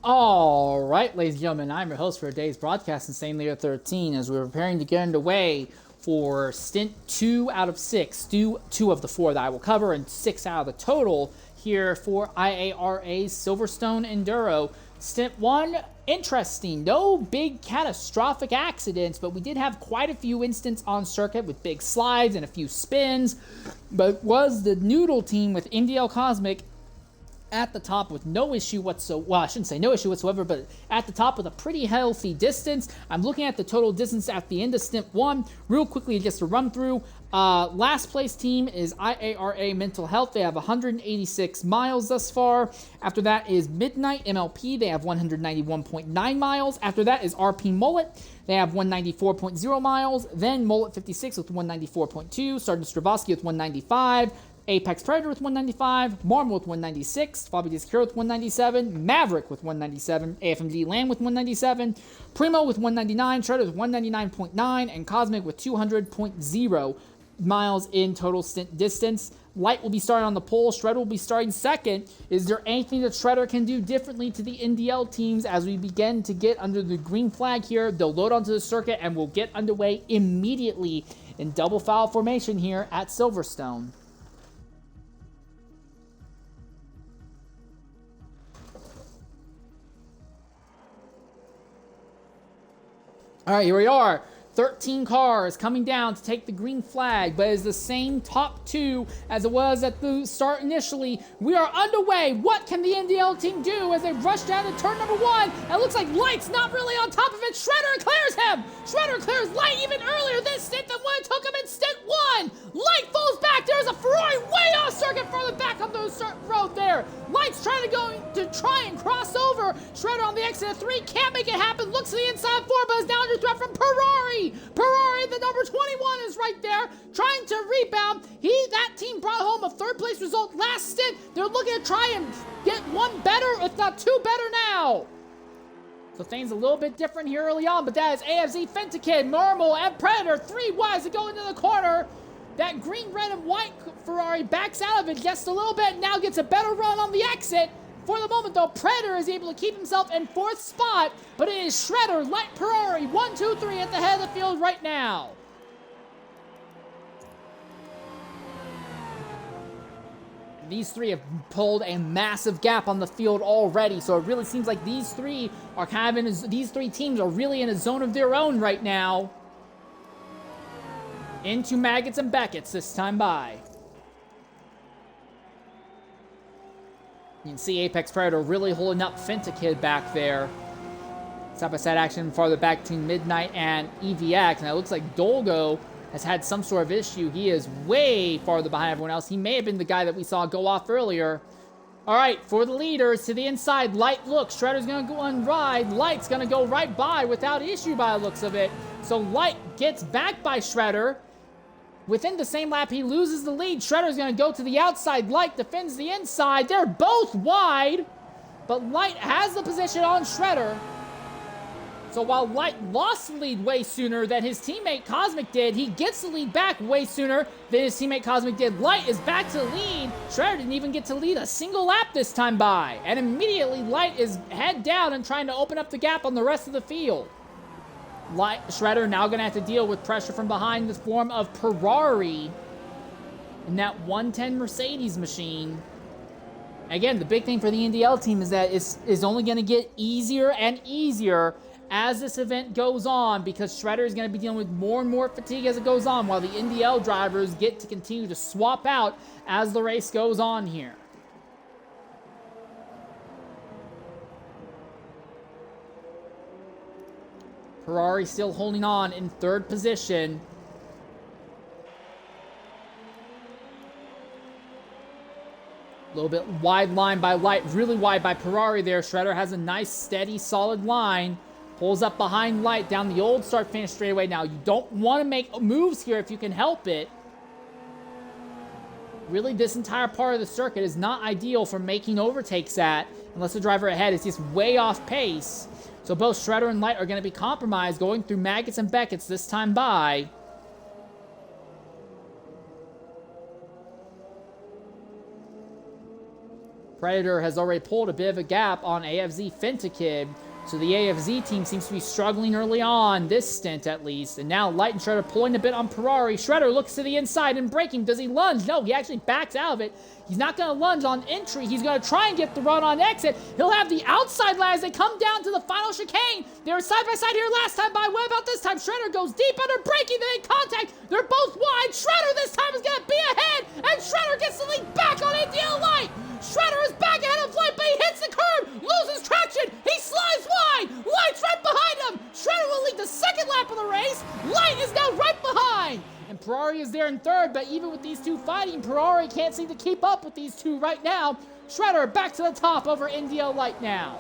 All right, ladies and gentlemen, I'm your host for today's broadcast, Insane Leader 13, as we're preparing to get underway for Stint 2 out of 6, 2 of the 4 that I will cover, and 6 out of the total here for IARA's Silverstone Enduro. Stint 1, interesting. No big catastrophic accidents, but we did have quite a few incidents on circuit with big slides and a few spins, but was the Noodle team with NDL Cosmic at the top with no issue whatsoever. Well, I shouldn't say no issue whatsoever, but at the top with a pretty healthy distance. I'm looking at the total distance at the end of Stint 1. Real quickly, just to run through. Last place team is IARA Mental Health. They have 186 miles thus far. After that is Midnight MLP. They have 191.9 miles. After that is RP Mullet. They have 194.0 miles. Then Mullet 56 with 194.2. Sergeant Stravosky with 195. Apex Predator with 195, Marmal with 196, Fabi Secure with 197, Maverick with 197, AFMD Land with 197, Primo with 199, Shredder with 199.9, and Cosmic with 200.0 miles in total stint distance. Light will be starting on the pole. Shredder will be starting second. Is there anything that Shredder can do differently to the NDL teams as we begin to get under the green flag here? They'll load onto the circuit and we'll get underway immediately in double file formation here at Silverstone. All right, here we are. 13 cars coming down to take the green flag, but it's the same top 2 as it was at the start initially. We are underway. What can the NDL team do as they rush down to turn number 1? It looks like Light's not really on top of it. Shredder clears him. Shredder clears Light even earlier this stint than when it took him in Stint 1. Light falls back. There's a Ferrari way off circuit further back on the road there. Light's trying to try and cross over. Shredder on the exit of 3 can't make it happen. Looks to the inside 4, but is now under threat from Ferrari. Ferrari, the number 21, is right there, trying to rebound. That team brought home a 3rd place result last stint. They're looking to try and get 1 better, if not 2 better now. So things a little bit different here early on, but that is AFZ, Fentikid, Normal, and Predator, 3 wides to go into the corner. That green, red, and white Ferrari backs out of it just a little bit, now gets a better run on the exit. For the moment, though, Predator is able to keep himself in 4th spot, but it is Shredder, Light, Ferrari, 1, 2, 3 at the head of the field right now. These 3 have pulled a massive gap on the field already, so it really seems like these 3 are these 3 teams are really in a zone of their own right now. Into Maggots and Beckett's this time by. You can see Apex Predator really holding up Fentikid back there. Side-by-side action farther back between Midnight and EVX. And it looks like Dolgo has had some sort of issue. He is way farther behind everyone else. He may have been the guy that we saw go off earlier. All right, for the leaders, to the inside, Light looks. Shredder's going to go on ride. Light's going to go right by without issue by the looks of it. So Light gets back by Shredder. Within the same lap, he loses the lead. Shredder's going to go to the outside. Light defends the inside. They're both wide, but Light has the position on Shredder. So while Light lost the lead way sooner than his teammate Cosmic did, he gets the lead back way sooner than his teammate Cosmic did. Light is back to the lead. Shredder didn't even get to lead a single lap this time by. And immediately, Light is head down and trying to open up the gap on the rest of the field. Shredder now going to have to deal with pressure from behind in the form of Ferrari in that 110 Mercedes machine. Again, the big thing for the NDL team is that it's only going to get easier and easier as this event goes on, because Shredder is going to be dealing with more and more fatigue as it goes on, while the NDL drivers get to continue to swap out as the race goes on here. Ferrari still holding on in 3rd position. A little bit wide line by Light, really wide by Ferrari there. Shredder has a nice, steady, solid line. Pulls up behind Light down the old start-finish straightaway. Now, you don't want to make moves here if you can help it. Really, this entire part of the circuit is not ideal for making overtakes at, unless the driver ahead is just way off pace. So both Shredder and Light are going to be compromised going through Maggots and Beckett's this time by. Predator has already pulled a bit of a gap on AFZ Fentikid. So the AFZ team seems to be struggling early on, this stint at least. And now Light and Shredder pulling a bit on Ferrari. Shredder looks to the inside and braking. Does he lunge? No, he actually backs out of it. He's not going to lunge on entry. He's going to try and get the run on exit. He'll have the outside line as they come down to the final chicane. They were side by side here last time by what about this time? Shredder goes deep under braking. They make contact. They're both wide. Shredder this time is going to be ahead. And Shredder gets the lead back on Indiana Light. Shredder is back ahead of Light, but he hits the curb, loses traction, he slides wide, Light's right behind him, Shredder will lead the second lap of the race, Light is now right behind, and Ferrari is there in third, but even with these two fighting, Ferrari can't seem to keep up with these two right now. Shredder back to the top over India Light now.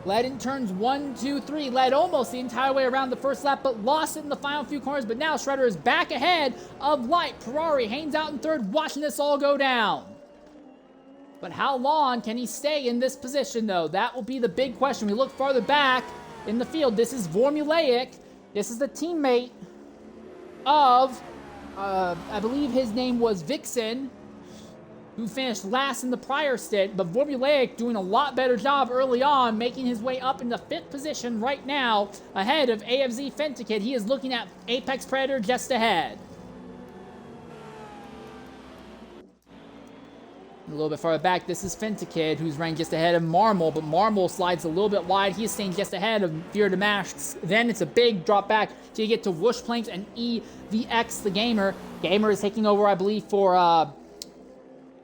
Led in turns 1, 2, 3, led almost the entire way around the first lap, but lost it in the final few corners, but now Shredder is back ahead of Light. Ferrari, Haynes out in third, watching this all go down. But how long can he stay in this position, though? That will be the big question. We look farther back in the field. This is Formulaic. This is the teammate of, I believe his name was Vixen, who finished last in the prior stint. But Formulaic doing a lot better job early on, making his way up into 5th position right now, ahead of AFZ Fentikid. He is looking at Apex Predator just ahead. A little bit farther back, this is Fentikid, who's running just ahead of Marmol, but Marmol slides a little bit wide. He is staying just ahead of Fear the Masks. Then it's a big drop back till you get to Whoosh Planks and EVX the Gamer. Gamer is taking over, I believe, for our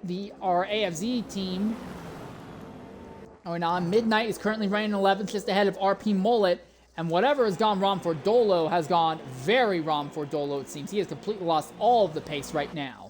AFZ team. Going on, Midnight is currently running 11th, just ahead of RP Mullet. And whatever has gone wrong for Dolo has gone very wrong for Dolo, it seems. He has completely lost all of the pace right now.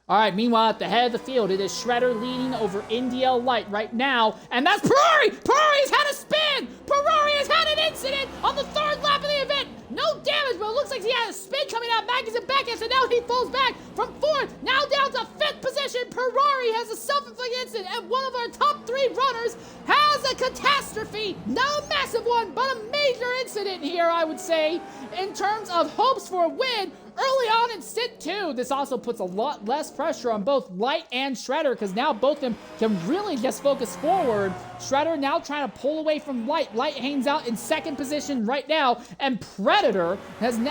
All right, meanwhile, at the head of the field, it is Shredder leading over India Light right now, and that's Ferrari! Ferrari's had a spin! Ferrari has had an incident on the 3rd lap of the event! No damage, but it looks like he had a spin coming out, Magnus and backhand, so now he falls back from 4th, now down to 5th position. Ferrari has a self-inflicted incident, and one of our top 3 runners has a catastrophe. Not a massive one, but a major incident here, I would say, in terms of hopes for a win. Early on in Stint 2, this also puts a lot less pressure on both Light and Shredder, because now both of them can really just focus forward. Shredder now trying to pull away from Light. Light hangs out in 2nd position right now, and Predator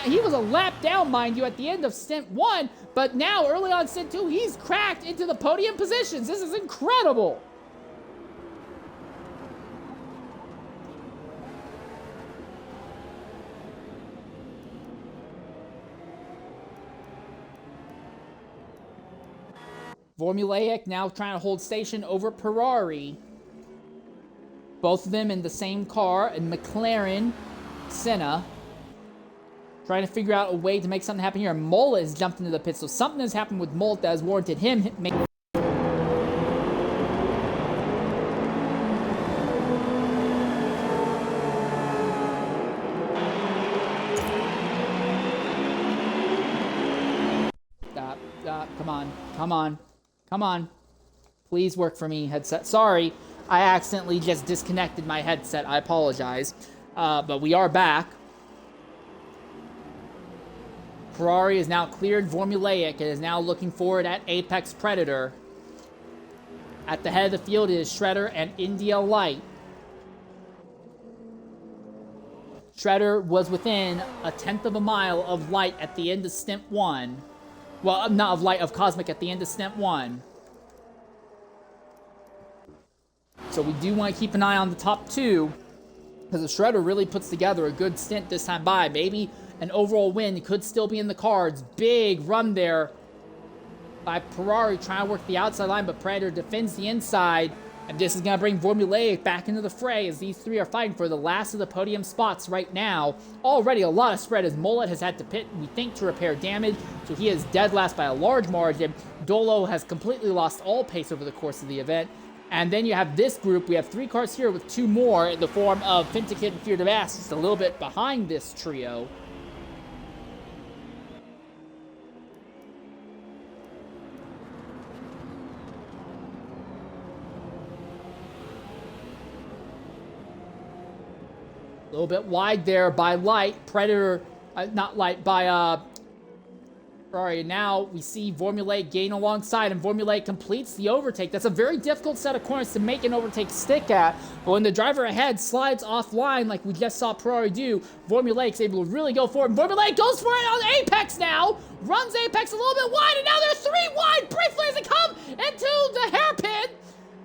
he was a lap down, mind you, at the end of Stint 1, but now early on Stint 2, he's cracked into the podium positions. This is incredible. Formulaic now trying to hold station over Ferrari. Both of them in the same car, and McLaren, Senna. Trying to figure out a way to make something happen here. Mullet has jumped into the pit, so something has happened with Mullet that has warranted him making... Stop, come on. Please work for me, headset. Sorry, I accidentally just disconnected my headset. I apologize. But we are back. Ferrari is now cleared Formulaic and is now looking forward at Apex Predator. At the head of the field is Shredder and India Light. Shredder was within 1/10 of a mile of Light at the end of Stint 1. Well, not of Light, of Cosmic at the end of Stint 1. So we do want to keep an eye on the top 2, because if Shredder really puts together a good stint this time by, maybe an overall win could still be in the cards. Big run there by Ferrari trying to work the outside line, but Predator defends the inside. And this is going to bring Formulaic back into the fray as these 3 are fighting for the last of the podium spots right now. Already a lot of spread as Mullet has had to pit, we think, to repair damage. So he is dead last by a large margin. Dolo has completely lost all pace over the course of the event. And then you have this group. We have 3 cars here with 2 more in the form of Fentikid and Fear the Mask, just a little bit behind this trio. A little bit wide there by Light. Predator, not Light, by Ferrari. Now we see Formulaic gain alongside, and Formulaic completes the overtake. That's a very difficult set of corners to make an overtake stick at, but when the driver ahead slides offline like we just saw Ferrari do, Formulaic's able to really go for it, and Formulaic goes for it on Apex now, runs Apex a little bit wide, and now they're 3 wide briefly as they come into the hairpin.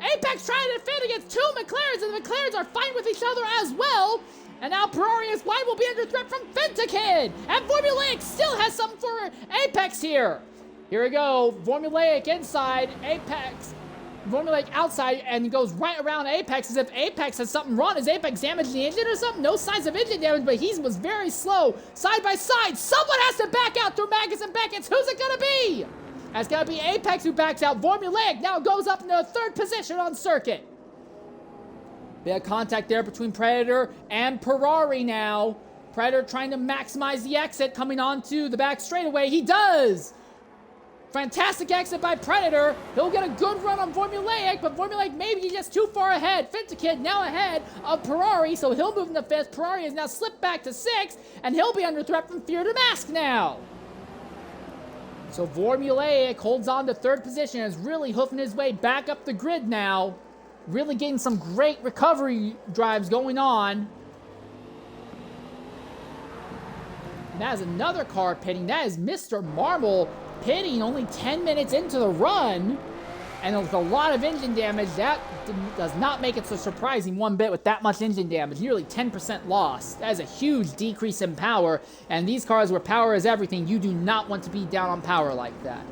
Apex trying to defend against 2 McLarens, and the McLarens are fighting with each other as well. And now Ferrari is wide, will be under threat from Fintakid. And Formulaic still has something for Apex here. Here we go. Formulaic inside, Apex. Formulaic outside, and he goes right around Apex as if Apex has something wrong. Is Apex damaged the engine or something? No signs of engine damage, but he was very slow. Side by side, someone has to back out through Maggotts and Beckett's. Who's it gonna be? It's gonna be Apex who backs out. Formulaic now goes up into 3rd position on circuit. Bit of contact there between Predator and Ferrari now. Predator trying to maximize the exit coming onto the back straightaway. He does! Fantastic exit by Predator. He'll get a good run on Formulaic, but Formulaic maybe just too far ahead. Fintakid now ahead of Ferrari, so he'll move into 5th. Ferrari has now slipped back to 6th, and he'll be under threat from Fear to Mask now. So Formulaic holds on to 3rd position and is really hoofing his way back up the grid now. Really getting some great recovery drives going on. And that is another car pitting. That is Mr. Marble pitting only 10 minutes into the run. And with a lot of engine damage, that does not make it so surprising one bit with that much engine damage. Nearly 10% loss. That is a huge decrease in power. And these cars where power is everything, you do not want to be down on power like that.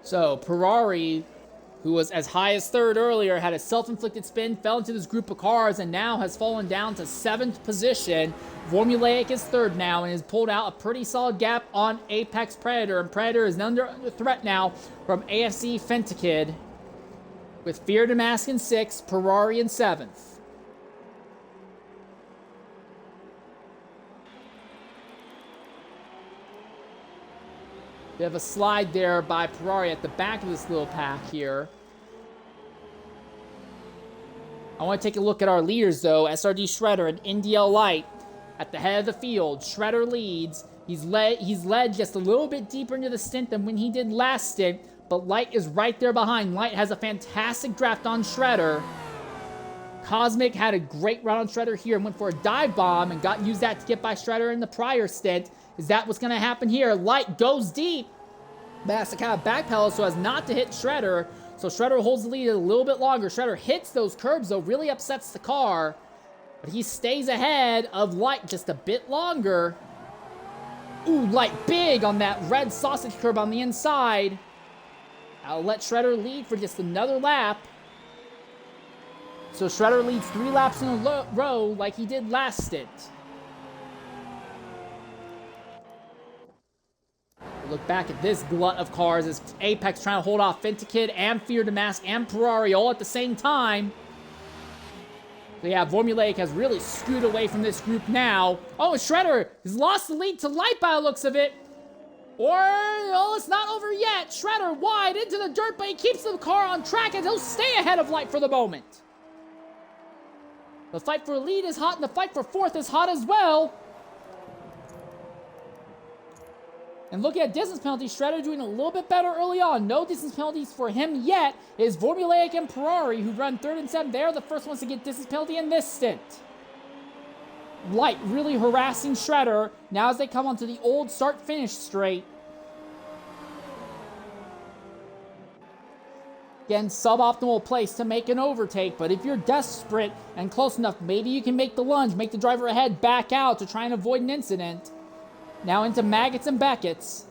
So, Ferrari, who was as high as 3rd earlier, had a self-inflicted spin, fell into this group of cars, and now has fallen down to 7th position. Formulaic is 3rd now, and has pulled out a pretty solid gap on Apex Predator, and Predator is under threat now from AFC Fintakid, with Fear to Mask in 6th, Ferrari in 7th. Bit of a slide there by Ferrari at the back of this little pack here. I want to take a look at our leaders, though. SRD Shredder and NDL Light at the head of the field. Shredder leads. He's led just a little bit deeper into the stint than when he did last stint, but Light is right there behind. Light has a fantastic draft on Shredder. Cosmic had a great run on Shredder here and went for a dive bomb and used that to get by Shredder in the prior stint. Is that what's going to happen here? Light goes deep, but has to kind of backpedal so as not to hit Shredder. So Shredder holds the lead a little bit longer. Shredder hits those curbs, though, really upsets the car. But he stays ahead of Light just a bit longer. Ooh, Light big on that red sausage curb on the inside. I'll let Shredder lead for just another lap. So Shredder leads 3 laps in a row like he did last stint. Look back at this glut of cars as Apex trying to hold off Fintakid and Fear to Mask and Ferrari all at the same time. So yeah, Formulaic has really scooted away from this group now. Oh, Shredder has lost the lead to Light by the looks of it. Or, oh, it's not over yet. Shredder wide into the dirt, but he keeps the car on track and he'll stay ahead of Light for the moment. The fight for lead is hot and the fight for 4th is hot as well. And looking at distance penalties, Shredder doing a little bit better early on. No distance penalties for him yet. It is Formulaic and Ferrari who run 3rd and 7th. They're the first ones to get distance penalty in this stint. Light really harassing Shredder now as they come onto the old start-finish straight. Again, suboptimal place to make an overtake, but if you're desperate and close enough, maybe you can make the lunge, make the driver ahead back out to try and avoid an incident. Now into Maggotts and Beckett's.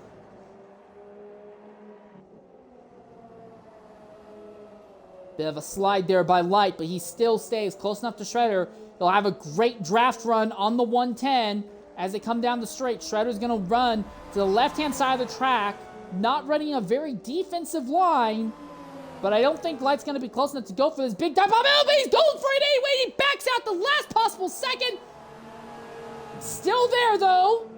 Bit of a slide there by Light, but he still stays close enough to Shredder. He'll have a great draft run on the 110 as they come down the straight. Shredder's going to run to the left-hand side of the track, not running a very defensive line, but I don't think Light's going to be close enough to go for this big dive bomb. Oh, but he's going for it anyway. He backs out the last possible second. Still there, though.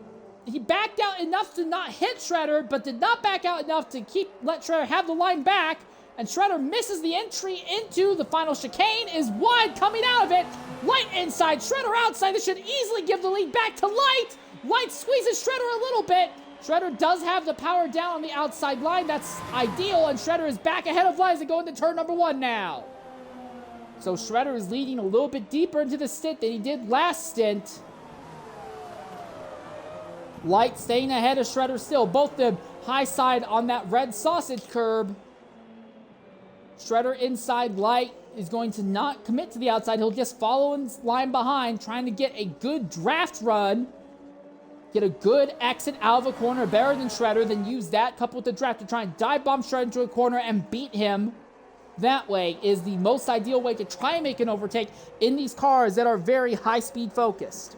He backed out enough to not hit Shredder, but did not back out enough to let Shredder have the line back. and Shredder misses the entry into the final chicane, is wide coming out of it. Light inside, Shredder outside. This should easily give the lead back to Light. Light squeezes Shredder a little bit. Shredder does have the power down on the outside line. That's ideal, and Shredder is back ahead of Light as they go into turn number 1 now. So Shredder is leading a little bit deeper into the stint than he did last stint. Light staying ahead of Shredder still. Both them high side on that red sausage curb. Shredder inside. Light is going to not commit to the outside. He'll just follow in line behind, trying to get a good draft run. Get a good exit out of a corner, better than Shredder, then use that coupled with the draft to try and dive bomb Shredder into a corner and beat him. That way is the most ideal way to try and make an overtake in these cars that are very high-speed focused.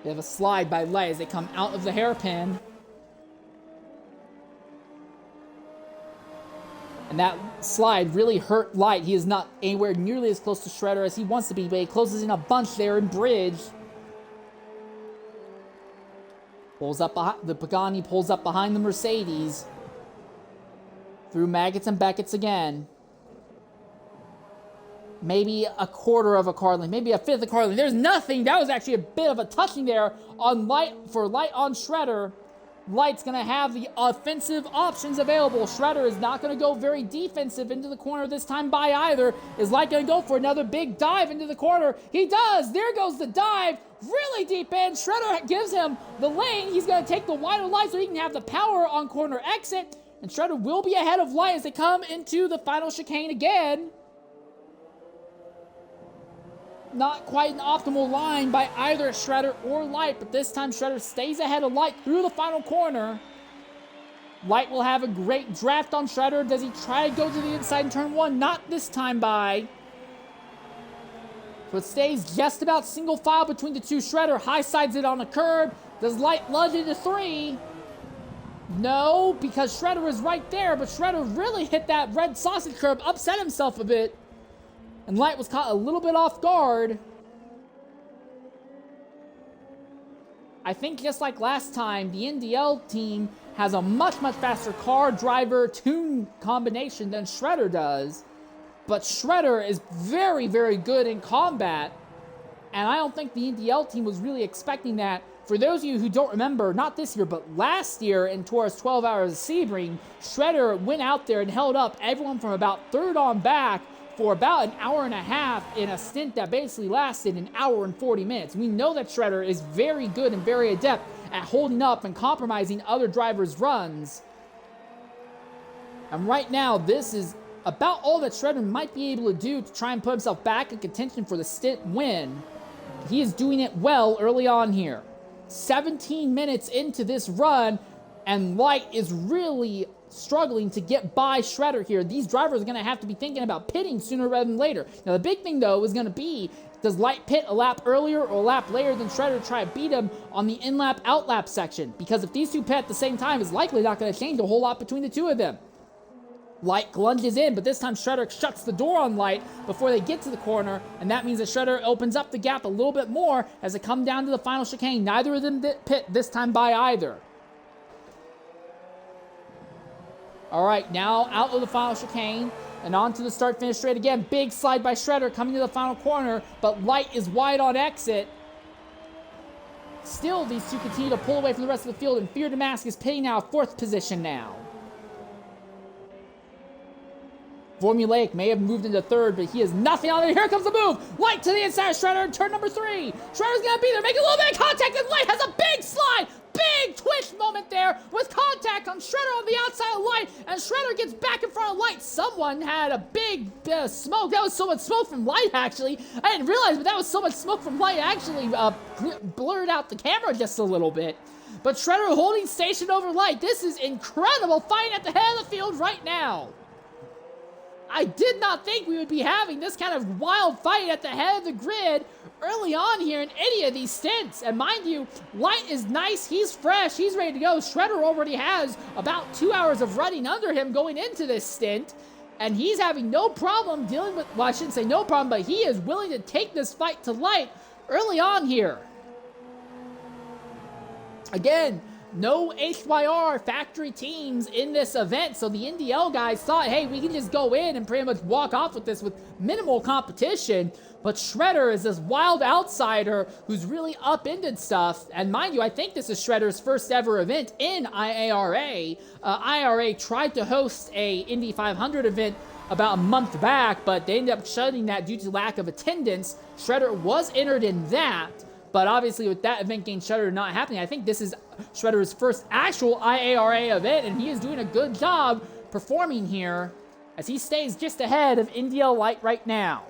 They have a slide by Light as they come out of the hairpin. And that slide really hurt Light. He is not anywhere nearly as close to Shredder as he wants to be, but he closes in a bunch there in bridge. Pulls up behind, the Pagani pulls up behind the Mercedes. Through Maggots and Beckett's again. Maybe a quarter of a car length, maybe a fifth of a car length. There's nothing. That was actually a bit of a touching there on Light for Light on Shredder. Light's going to have the offensive options available. Shredder is not going to go very defensive into the corner this time by either. Is Light going to go for another big dive into the corner? He does. There goes the dive. Really deep in. Shredder gives him the lane. He's going to take the wider Light so he can have the power on corner exit. And Shredder will be ahead of Light as they come into the final chicane again. Not quite an optimal line by either Shredder or Light, but this time Shredder stays ahead of Light through the final corner. Light will have a great draft on Shredder. Does he try to go to the inside in turn 1? Not this time by. So it stays just about single file between the two. Shredder high sides it on a curb. Does Light lunge into 3? No, because Shredder is right there, but Shredder really hit that red sausage curb, upset himself a bit. And Light was caught a little bit off guard. I think just like last time, the NDL team has a much, much faster car, driver, tune combination than Shredder does. But Shredder is very, very good in combat. And I don't think the NDL team was really expecting that. For those of you who don't remember, not this year, but last year in Taurus 12 Hours of Sebring, Shredder went out there and held up everyone from about third on back for about an hour and a half in a stint that basically lasted an hour and 40 minutes. We know that Shredder is very good and very adept at holding up and compromising other drivers' runs. And right now, this is about all that Shredder might be able to do to try and put himself back in contention for the stint win. He is doing it well early on here. 17 minutes into this run, and Light is really struggling to get by Shredder here. These drivers are going to have to be thinking about pitting sooner rather than later. Now, the big thing, though, is going to be, does Light pit a lap earlier or a lap later than Shredder to try to beat him on the in-lap, out-lap section? Because if these two pit at the same time, it's likely not going to change a whole lot between the two of them. Light lunges in, but this time Shredder shuts the door on Light before they get to the corner, and that means that Shredder opens up the gap a little bit more as they come down to the final chicane. Neither of them pit this time by either. All right, now out of the final chicane and on to the start-finish straight again. Big slide by Shredder coming to the final corner, but Light is wide on exit. Still, these two continue to pull away from the rest of the field, and Fear Damask is pitting now, 4th position now. Formulaic may have moved into 3rd, but he is nothing on it. Here comes the move. Light to the inside of Shredder in turn number 3. Shredder's going to be there, make a little bit of contact, and Light has a big slide. Big twitch moment there with contact on Shredder on the outside of Light, and Shredder gets back in front of Light. Someone had a big smoke. That was so much smoke from Light, actually. I didn't realize, but that was so much smoke from Light, actually blurred out the camera just a little bit. But Shredder holding station over Light. This is incredible fighting at the head of the field right now. I did not think we would be having this kind of wild fight at the head of the grid early on here in any of these stints. And mind you, Light is nice, he's fresh, he's ready to go. Shredder already has about 2 hours of running under him going into this stint. And he's having no problem dealing with, well, I shouldn't say no problem, but he is willing to take this fight to Light early on here. Again, no HYR factory teams in this event, so the NDL guys thought, hey, we can just go in and pretty much walk off with this with minimal competition. But Shredder is this wild outsider who's really upended stuff. And mind you, I think this is Shredder's first ever event in IARA. IARA tried to host a Indy 500 event about a month back, but they ended up shutting that due to lack of attendance. Shredder was entered in that. But obviously, with that event game Shredder not happening, I think this is Shredder's first actual IARA event, and he is doing a good job performing here as he stays just ahead of NDL Light right now.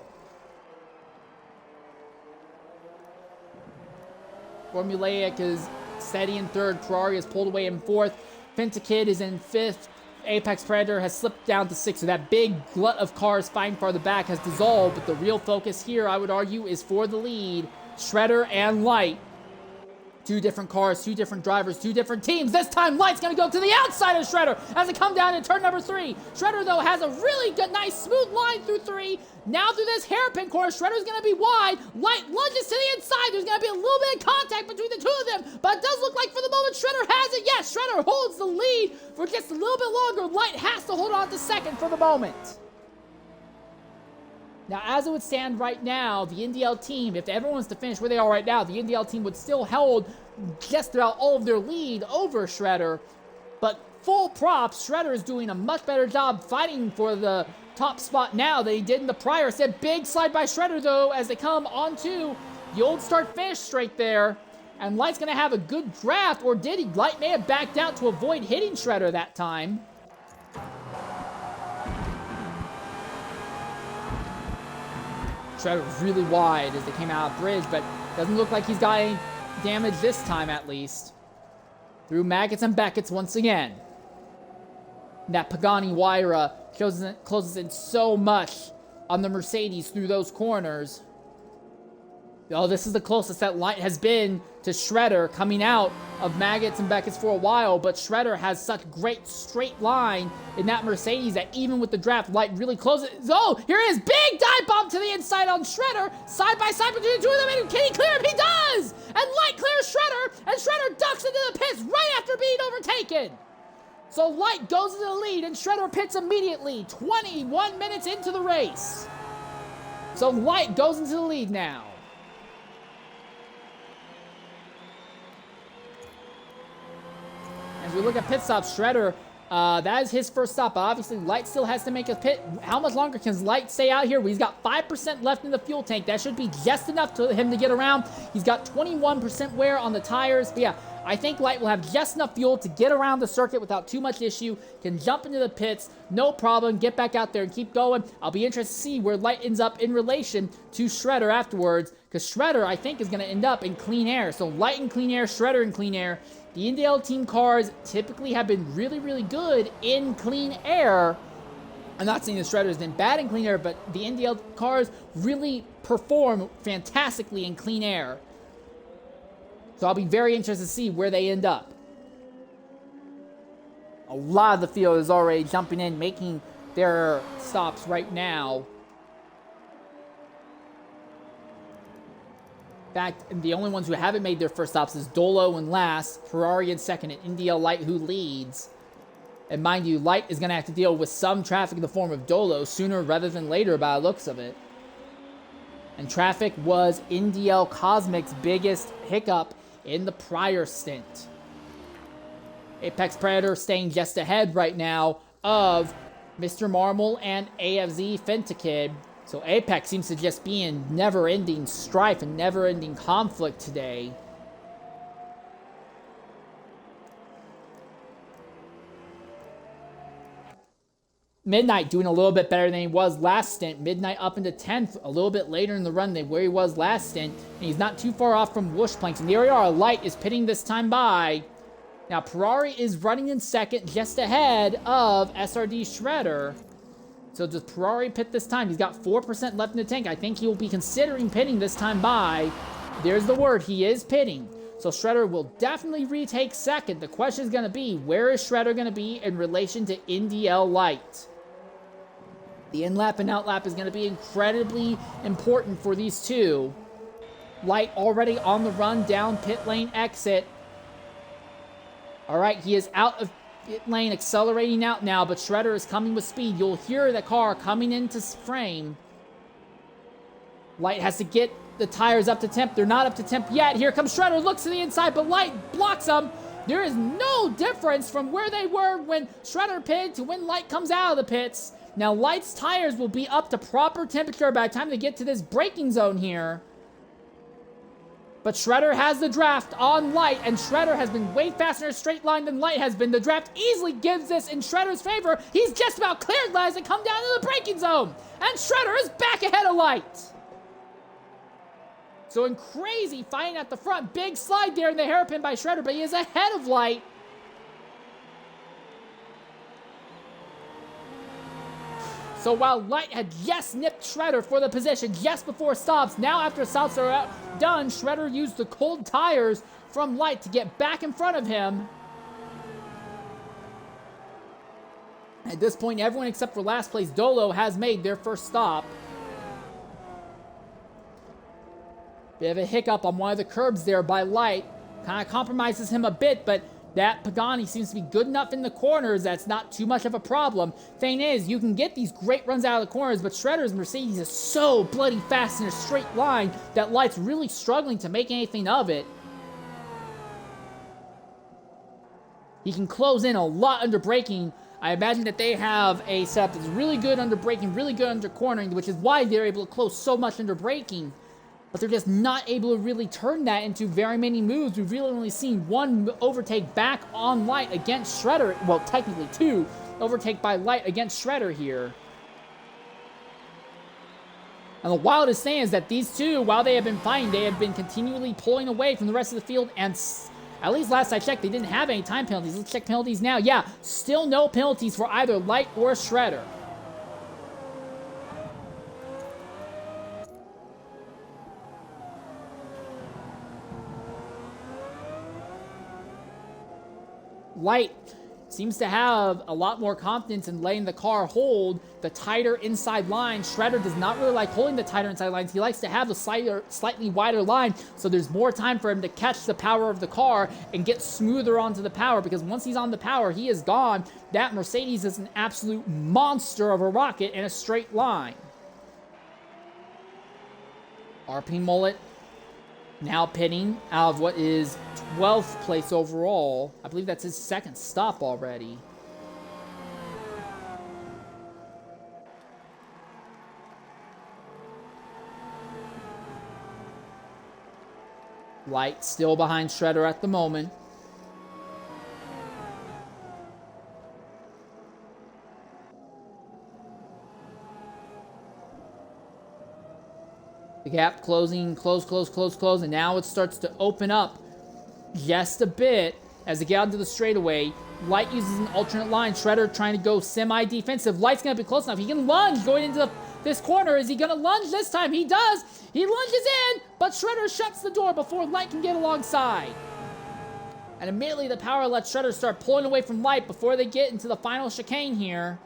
Formulaic is steady in third. Ferrari is pulled away in fourth. Pentakid is in fifth. Apex Predator has slipped down to sixth. So that big glut of cars fighting farther back has dissolved, but the real focus here, I would argue, is for the lead. Shredder and Light. Two different cars, two different drivers, two different teams. This time, Light's going to go to the outside of Shredder as they come down in turn number 3. Shredder, though, has a really good, nice, smooth line through 3. Now through this hairpin corner, Shredder's going to be wide. Light lunges to the inside. There's going to be a little bit of contact between the two of them, but it does look like for the moment Shredder has it. Yes, Shredder holds the lead for just a little bit longer. Light has to hold on to second for the moment. Now, as it would stand right now, the NDL team, if everyone was to finish where they are right now, the NDL team would still hold just about all of their lead over Shredder. But full props, Shredder is doing a much better job fighting for the top spot now than he did in the prior set. Big slide by Shredder, though, as they come onto the old start-finish straight there. And Light's going to have a good draft, or did he? Light may have backed out to avoid hitting Shredder that time. Shredder really wide as they came out of bridge, but doesn't look like he's got any damage this time, at least. Through Maggots and Beckett's once again. That Pagani Huayra closes in so much on the Mercedes through those corners. Oh, this is the closest that Light has been to Shredder coming out of Maggots and Beckett's for a while, but Shredder has such great straight line in that Mercedes that even with the draft, Light really closes. Oh, here it is, big dive bomb to the inside on Shredder, side by side between the two of them, and can he clear him? He does! And Light clears Shredder, and Shredder ducks into the pits right after being overtaken. So Light goes into the lead, and Shredder pits immediately, 21 minutes into the race. So Light goes into the lead now. As we look at pit stops, Shredder, that is his first stop. But obviously, Light still has to make a pit. How much longer can Light stay out here? He's got 5% left in the fuel tank. That should be just enough for him to get around. He's got 21% wear on the tires. But yeah, I think Light will have just enough fuel to get around the circuit without too much issue. Can jump into the pits, no problem. Get back out there and keep going. I'll be interested to see where Light ends up in relation to Shredder afterwards. Because Shredder, I think, is going to end up in clean air. So Light in clean air, Shredder in clean air. The NDL team cars typically have been really, really good in clean air. I'm not saying the Shredder has been bad in clean air, but the NDL cars really perform fantastically in clean air. So I'll be very interested to see where they end up. A lot of the field is already jumping in, making their stops right now. In fact, the only ones who haven't made their first stops is Dolo in last, Ferrari in second, and NDL Light who leads. And mind you, Light is going to have to deal with some traffic in the form of Dolo sooner rather than later by the looks of it. And traffic was NDL Cosmic's biggest hiccup in the prior stint. Apex Predator staying just ahead right now of Mr. Marmal and AFZ Fentakid. So Apex seems to just be in never-ending strife and never-ending conflict today. Midnight doing a little bit better than he was last stint. Midnight up into 10th a little bit later in the run than where he was last stint. And he's not too far off from Whoosh Planks. And the IARA Light is pitting this time by. Now Ferrari is running in second just ahead of SRD Shredder. So does Ferrari pit this time? He's got 4% left in the tank. I think he will be considering pitting this time by. There's the word. He is pitting. So Shredder will definitely retake second. The question is going to be, where is Shredder going to be in relation to NDL Light? The in-lap and out-lap is going to be incredibly important for these two. Light already on the run down pit lane exit. All right, he is out of pit lane, accelerating out now, but Shredder is coming with speed. You'll hear the car coming into frame. Light has to get the tires up to temp. They're not up to temp yet. Here comes Shredder, looks to the inside, but Light blocks him. There is no difference from where they were when Shredder pitted to when Light comes out of the pits. Now, Light's tires will be up to proper temperature by the time they get to this braking zone here. But Shredder has the draft on Light, and Shredder has been way faster in a straight line than Light has been. The draft easily gives this in Shredder's favor. He's just about cleared Light as they come down to the braking zone. And Shredder is back ahead of Light. So in crazy fighting at the front, big slide there in the hairpin by Shredder, but he is ahead of Light. So while Light had just nipped Shredder for the position just before stops, now after stops are done, Shredder used the cold tires from Light to get back in front of him. At this point, everyone except for last place Dolo has made their first stop. Bit of a hiccup on one of the curbs there by Light. Kind of compromises him a bit, but that Pagani seems to be good enough in the corners that's not too much of a problem. Thing is, you can get these great runs out of the corners, but Shredder's Mercedes is so bloody fast in a straight line that Light's really struggling to make anything of it. He can close in a lot under braking. I imagine that they have a setup that's really good under braking, really good under cornering, which is why they're able to close so much under braking. But they're just not able to really turn that into very many moves. We've really only seen one overtake back on Light against Shredder. Well, technically two. Overtake by Light against Shredder here. And the wildest thing is that these two, while they have been fighting, they have been continually pulling away from the rest of the field. And at least last I checked, they didn't have any time penalties. Let's check penalties now. Yeah, still no penalties for either Light or Shredder. Light seems to have a lot more confidence in letting the car hold the tighter inside line. Shredder does not really like holding the tighter inside lines. He likes to have the slightly wider line, so there's more time for him to catch the power of the car and get smoother onto the power, because once he's on the power, he is gone. That Mercedes is an absolute monster of a rocket in a straight line. RP Mullet now pitting out of what is 12th place overall. I believe that's his second stop already. Light still behind Shredder at the moment. The gap closing, close, and now it starts to open up just a bit as they get out into the straightaway. Light uses an alternate line. Shredder trying to go semi-defensive. Light's going to be close enough. He can lunge going into this corner. Is he going to lunge this time? He does. He lunges in, but Shredder shuts the door before Light can get alongside. And immediately the power lets Shredder start pulling away from Light before they get into the final chicane here.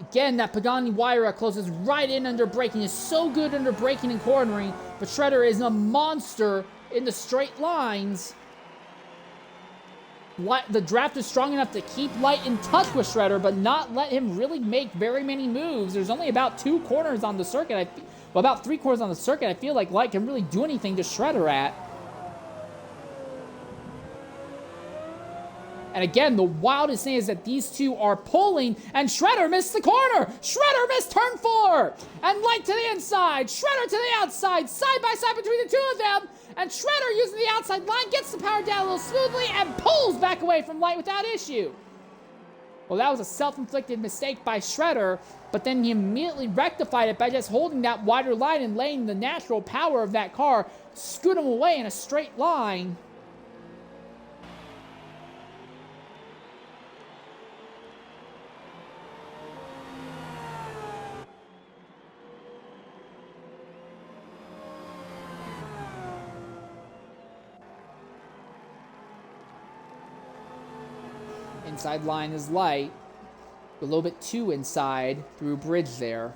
Again, that Pagani IARA closes right in under braking. Is so good under braking and cornering, but Shredder is a monster in the straight lines. The draft is strong enough to keep Light in touch with Shredder, but not let him really make very many moves. There's only about 2 corners on the circuit. Well, about 3 corners on the circuit. I feel like Light can really do anything to Shredder at. And again, the wildest thing is that these two are pulling, and Shredder missed the corner. Shredder missed turn 4. And Light to the inside, Shredder to the outside, side by side between the two of them. And Shredder, using the outside line, gets the power down a little smoothly and pulls back away from Light without issue. Well, that was a self-inflicted mistake by Shredder, but then he immediately rectified it by just holding that wider line and letting the natural power of that car scoot him away in a straight line. Inside line is Light. A little bit too inside through bridge there.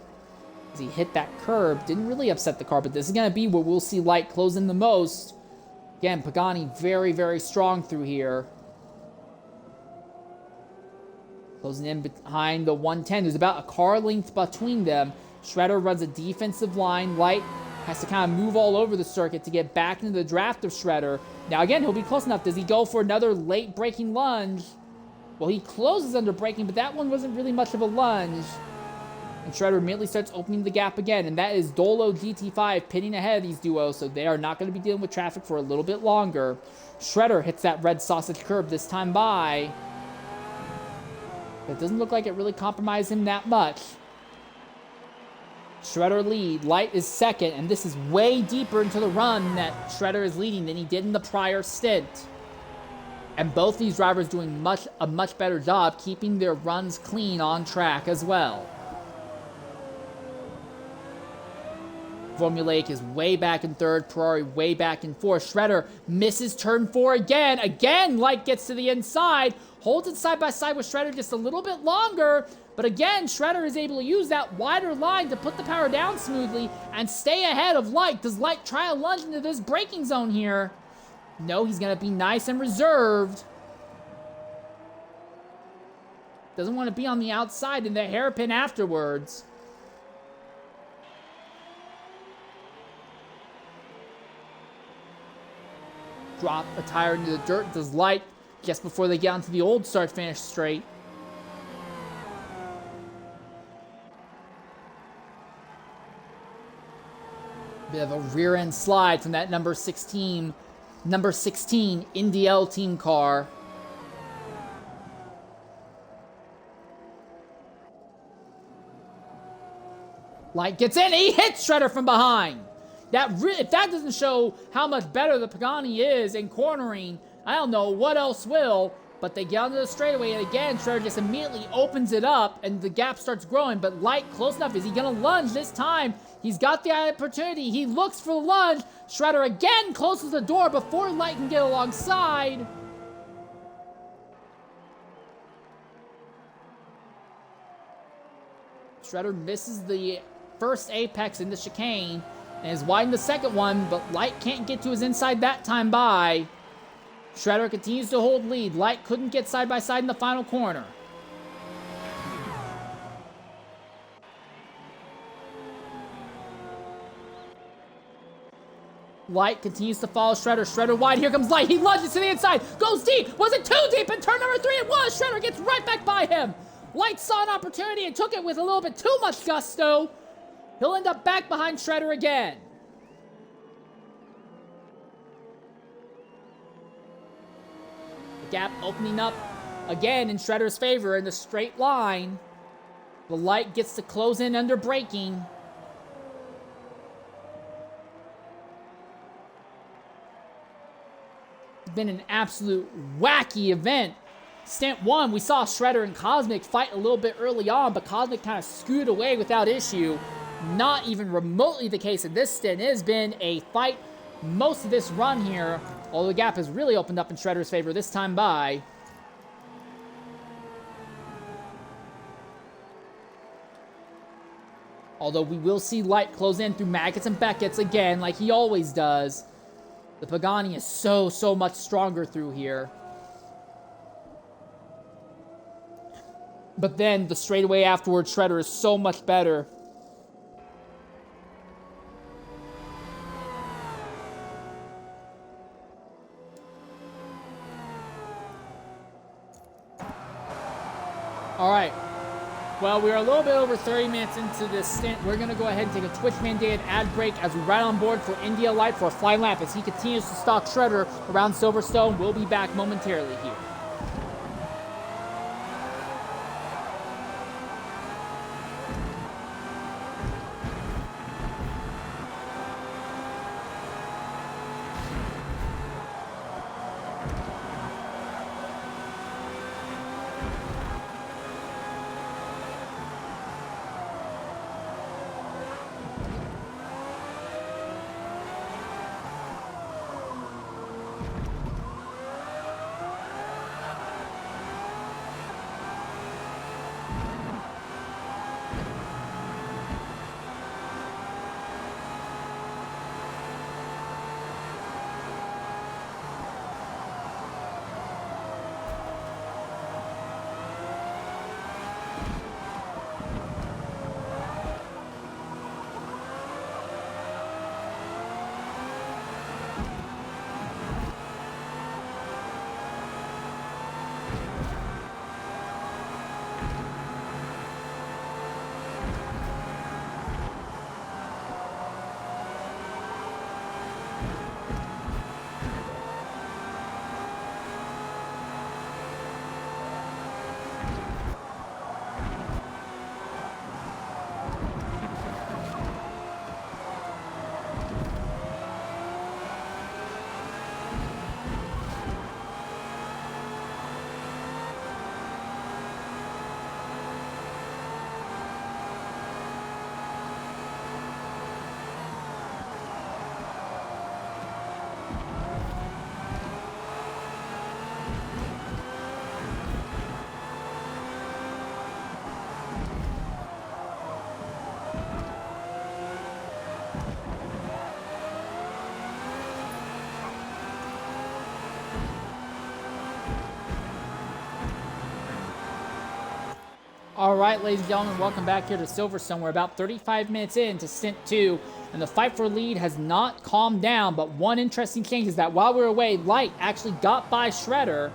As he hit that curb, didn't really upset the car, but this is going to be where we'll see Light close in the most. Again, Pagani very, very strong through here. Closing in behind the 110. There's about a car length between them. Shredder runs a defensive line. Light has to kind of move all over the circuit to get back into the draft of Shredder. Now, again, he'll be close enough. Does he go for another late braking lunge? Well, he closes under braking, but that one wasn't really much of a lunge. And Shredder immediately starts opening the gap again. And that is Dolo GT5 pitting ahead of these duos, so they are not going to be dealing with traffic for a little bit longer. Shredder hits that red sausage curb this time by. It doesn't look like it really compromised him that much. Shredder lead. Light is second, and this is way deeper into the run that Shredder is leading than he did in the prior stint. And both these drivers doing a much better job keeping their runs clean on track as well. Formulaic is way back in third. Ferrari way back in fourth. Shredder misses turn 4 again. Again, Light gets to the inside. Holds it side by side with Shredder just a little bit longer. But again, Shredder is able to use that wider line to put the power down smoothly and stay ahead of Light. Does Light try a lunge into this braking zone here? No, he's going to be nice and reserved. Doesn't want to be on the outside in the hairpin afterwards. Drop a tire into the dirt. Does Light just before they get onto the old start-finish straight. Bit of a rear-end slide from that number 16 NDL team car. Light gets in. He hits Shredder from behind. If that doesn't show how much better the Pagani is in cornering, I don't know what else will. But they get onto the straightaway, and again, Shredder just immediately opens it up, and the gap starts growing. But Light close enough. Is he going to lunge this time? He's got the opportunity. He looks for the lunge. Shredder again closes the door before Light can get alongside. Shredder misses the first apex in the chicane and is wide in the second one, but Light can't get to his inside that time by. Shredder continues to hold lead. Light couldn't get side by side in the final corner. Light continues to follow Shredder. Shredder wide. Here comes Light. He lunges to the inside. Goes deep. Was it too deep in turn number 3? It was. Shredder gets right back by him. Light saw an opportunity and took it with a little bit too much gusto. He'll end up back behind Shredder again. The gap opening up again in Shredder's favor in the straight line. The Light gets to close in under braking. It's been an absolute wacky event. Stint 1, we saw Shredder and Cosmic fight a little bit early on, but Cosmic kind of scooted away without issue. Not even remotely the case in this stint. It has been a fight most of this run here, although the gap has really opened up in Shredder's favor this time by. Although we will see Light close in through Maggots and Beckett's again, like he always does. The Pagani is so much stronger through here. But then the straightaway afterwards, Shredder is so much better. All right. Well, we're a little bit over 30 minutes into this stint. We're going to go ahead and take a Twitch-mandated ad break as we ride on board for India Light for a fly lap as he continues to stalk Shredder around Silverstone. We'll be back momentarily here. All right, ladies and gentlemen, welcome back here to Silverstone. We're about 35 minutes into Stint 2, and the fight for lead has not calmed down, but one interesting change is that while we were away, Light actually got by Shredder,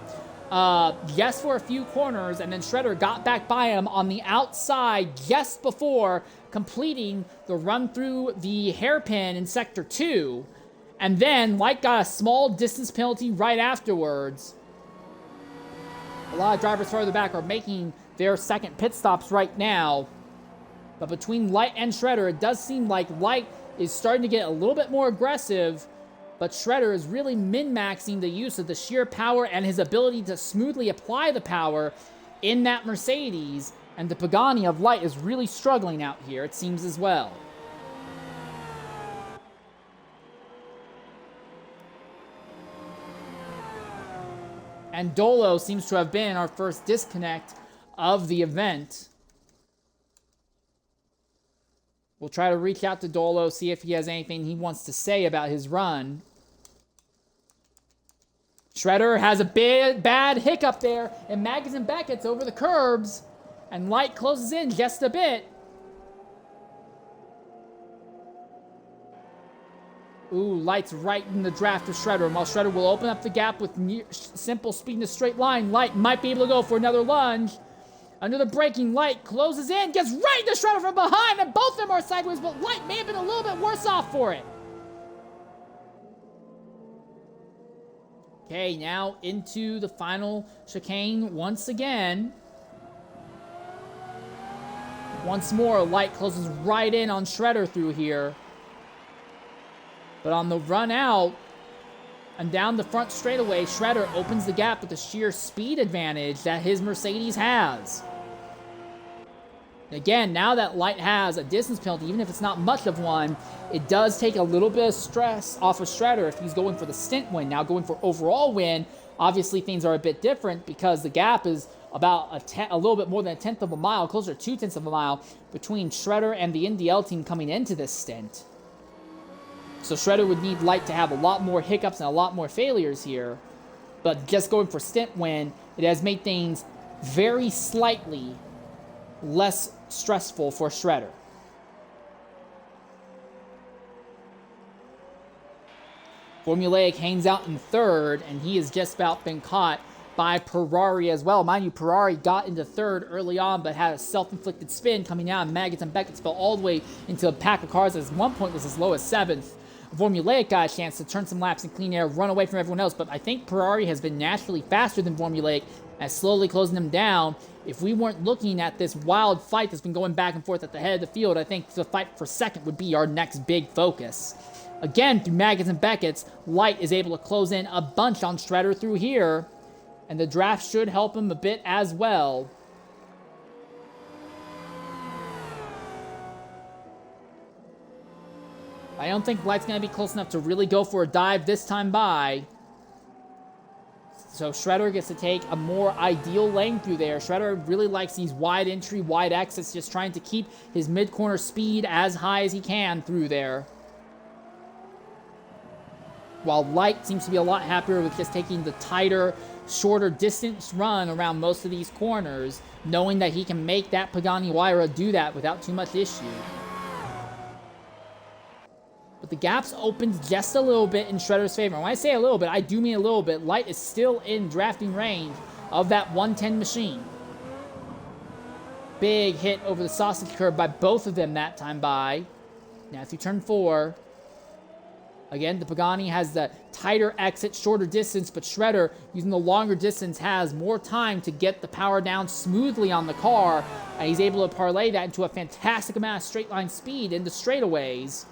yes, for a few corners, and then Shredder got back by him on the outside just before completing the run through the hairpin in Sector 2, and then Light got a small distance penalty right afterwards. A lot of drivers further back are making their second pit stops right now. But between Light and Shredder, it does seem like Light is starting to get a little bit more aggressive, but Shredder is really min-maxing the use of the sheer power and his ability to smoothly apply the power in that Mercedes, and the Pagani of Light is really struggling out here, it seems as well. And Dolo seems to have been our first disconnect of the event. We'll try to reach out to Dolo, see if he has anything he wants to say about his run. Shredder has a bad hiccup there, and Magnussen Beckett's over the curbs, and Light closes in just a bit. Ooh, Light's right in the draft of Shredder, and while Shredder will open up the gap with simple speed in a straight line, Light might be able to go for another lunge. Under the braking, Light closes in, gets right into Shredder from behind, and both of them are sideways, but Light may have been a little bit worse off for it. Okay, now into the final chicane once again. Once more, Light closes right in on Shredder through here. But on the run out and down the front straightaway, Shredder opens the gap with the sheer speed advantage that his Mercedes has. Again, now that Light has a distance penalty, even if it's not much of one, it does take a little bit of stress off of Shredder if he's going for the stint win. Now going for overall win, obviously things are a bit different because the gap is about a little bit more than a tenth of a mile, closer to 2/10 of a mile, between Shredder and the NDL team coming into this stint. So Shredder would need Light to have a lot more hiccups and a lot more failures here. But just going for stint win, it has made things very slightly less stressful for Shredder. Formulaic hangs out in third, and he has just about been caught by Ferrari as well. Mind you, Ferrari got into third early on, but had a self-inflicted spin coming out, and Magnussen Beckett fell all the way into a pack of cars that at one point was as low as 7th. Formulaic got a chance to turn some laps in clean air, run away from everyone else, but I think Ferrari has been naturally faster than Formulaic and slowly closing them down. If we weren't looking at this wild fight that's been going back and forth at the head of the field, I think the fight for second would be our next big focus. Again, through Magnussen Beckett's, Light is able to close in a bunch on Shredder through here, and the draft should help him a bit as well. I don't think Light's going to be close enough to really go for a dive this time by. So Shredder gets to take a more ideal lane through there. Shredder really likes these wide entry, wide exits, just trying to keep his mid-corner speed as high as he can through there. While Light seems to be a lot happier with just taking the tighter, shorter distance run around most of these corners, knowing that he can make that Pagani IARA do that without too much issue. But the gap's opened just a little bit in Shredder's favor. And when I say a little bit, I do mean a little bit. Light is still in drafting range of that 110 machine. Big hit over the sausage curve by both of them that time by. Now through turn 4. Again, the Pagani has the tighter exit, shorter distance, but Shredder, using the longer distance, has more time to get the power down smoothly on the car, and he's able to parlay that into a fantastic amount of straight line speed into straightaways.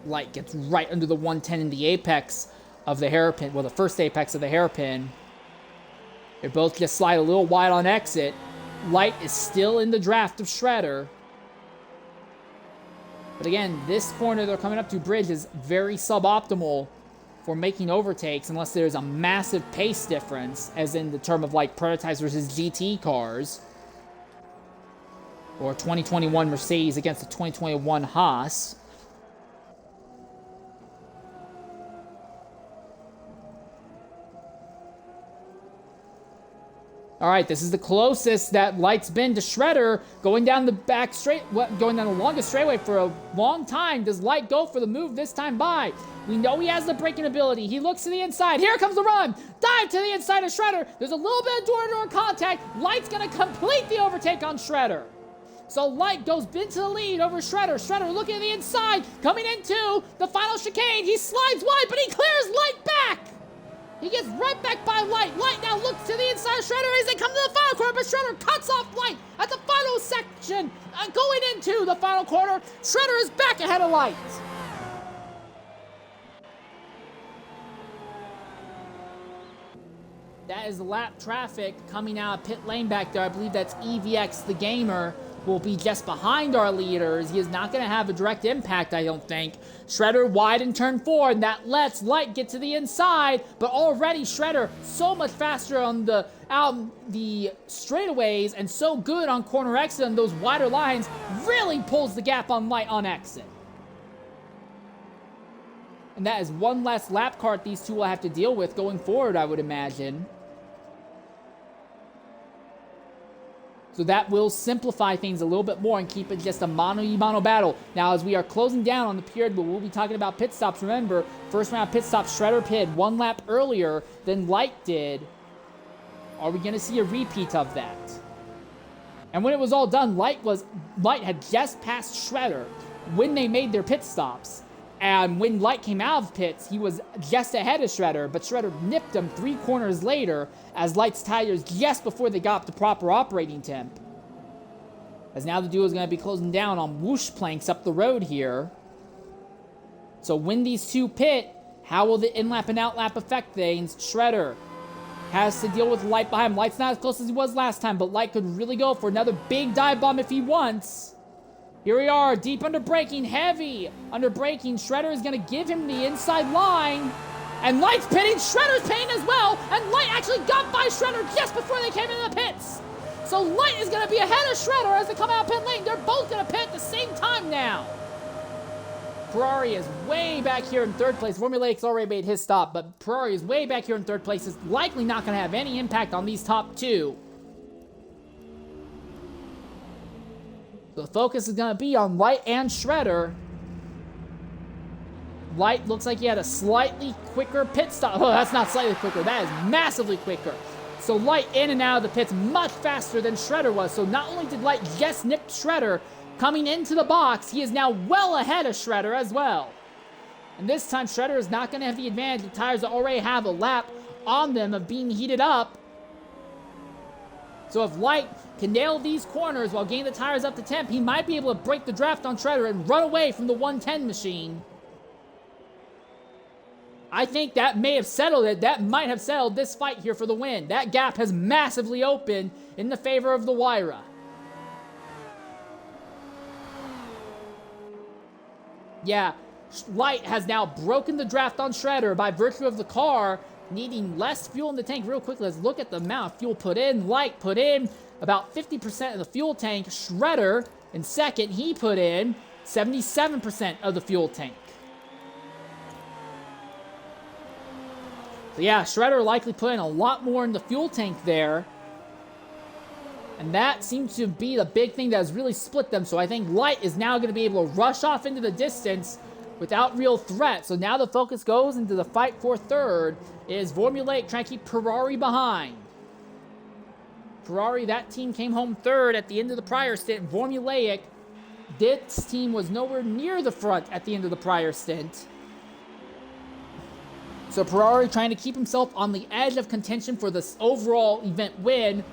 Light gets right under the 110 in the apex of the hairpin, well, the first apex of the hairpin. They both just slide a little wide on exit. Light is still in the draft of Shredder. But again, this corner they're coming up to bridge is very suboptimal for making overtakes unless there's a massive pace difference, as in the term of like prototypes versus GT cars. Or 2021 Mercedes against the 2021 Haas. All right, this is the closest that Light's been to Shredder, going down the back straight, going down the longest straightaway for a long time. Does Light go for the move this time by? We know he has the braking ability. He looks to the inside. Here comes the run. Dive to the inside of Shredder. There's a little bit of door-to-door contact. Light's going to complete the overtake on Shredder. So Light goes into the lead over Shredder. Shredder looking at the inside, coming into the final chicane. He slides wide, but he clears Light back. He gets right back by Light. Light now looks to the inside of Shredder as they come to the final corner, but Shredder cuts off Light at the final section. Going into the final corner, Shredder is back ahead of Light. That is the lap traffic coming out of pit lane back there. I believe that's EVX the Gamer. Will be just behind our leaders. He is not going to have a direct impact, I don't think. Shredder wide in turn 4, and that lets Light get to the inside, but already Shredder so much faster on the straightaways and so good on corner exit and those wider lines, really pulls the gap on Light on exit. And that is one less lap cart these two will have to deal with going forward, I would imagine. So that will simplify things a little bit more and keep it just a mano-y-mano battle. Now, as we are closing down on the period where we'll be talking about pit stops, remember, first round pit stop, Shredder pitted 1 lap earlier than Light did. Are we going to see a repeat of that? And when it was all done, Light had just passed Shredder when they made their pit stops. And when Light came out of pits, he was just ahead of Shredder, but Shredder nipped him 3 corners later as Light's tires just before they got up to proper operating temp. As now the duo is going to be closing down on whoosh planks up the road here. So when these two pit, how will the in-lap and out-lap affect things? Shredder has to deal with Light behind him. Light's not as close as he was last time, but Light could really go for another big dive bomb if he wants. Here we are, deep under braking, heavy under braking. Shredder is going to give him the inside line. And Light's pitting, Shredder's pitting as well. And Light actually got by Shredder just before they came into the pits. So Light is going to be ahead of Shredder as they come out pit lane. They're both going to pit at the same time now. Ferrari is way back here in 3rd place. Formulaic's already made his stop, but Ferrari is way back here in 3rd place. It's likely not going to have any impact on these top 2. The focus is going to be on Light and Shredder. Light looks like he had a slightly quicker pit stop. Oh, that's not slightly quicker. That is massively quicker. So Light in and out of the pits much faster than Shredder was. So not only did Light just nip Shredder coming into the box, he is now well ahead of Shredder as well. And this time Shredder is not going to have the advantage. The tires already have a lap on them of being heated up. So if Light can nail these corners while getting the tires up to temp, he might be able to break the draft on Shredder and run away from the 110 machine. I think that may have settled it. That might have settled this fight here for the win. That gap has massively opened in the favor of the IARA. Yeah, Light has now broken the draft on Shredder by virtue of the car needing less fuel in the tank. Real quickly, let's look at the amount of fuel put in. Light put in about 50% of the fuel tank. Shredder, in second, he put in 77% of the fuel tank. So yeah, Shredder likely put in a lot more in the fuel tank there. And that seems to be the big thing that has really split them. So I think Light is now going to be able to rush off into the distance without real threat. So now the focus goes into the fight for 3rd. Is Formulaic trying to keep Ferrari behind. Ferrari, that team came home 3rd at the end of the prior stint. Formulaic, this team was nowhere near the front at the end of the prior stint. So Ferrari trying to keep himself on the edge of contention for this overall event win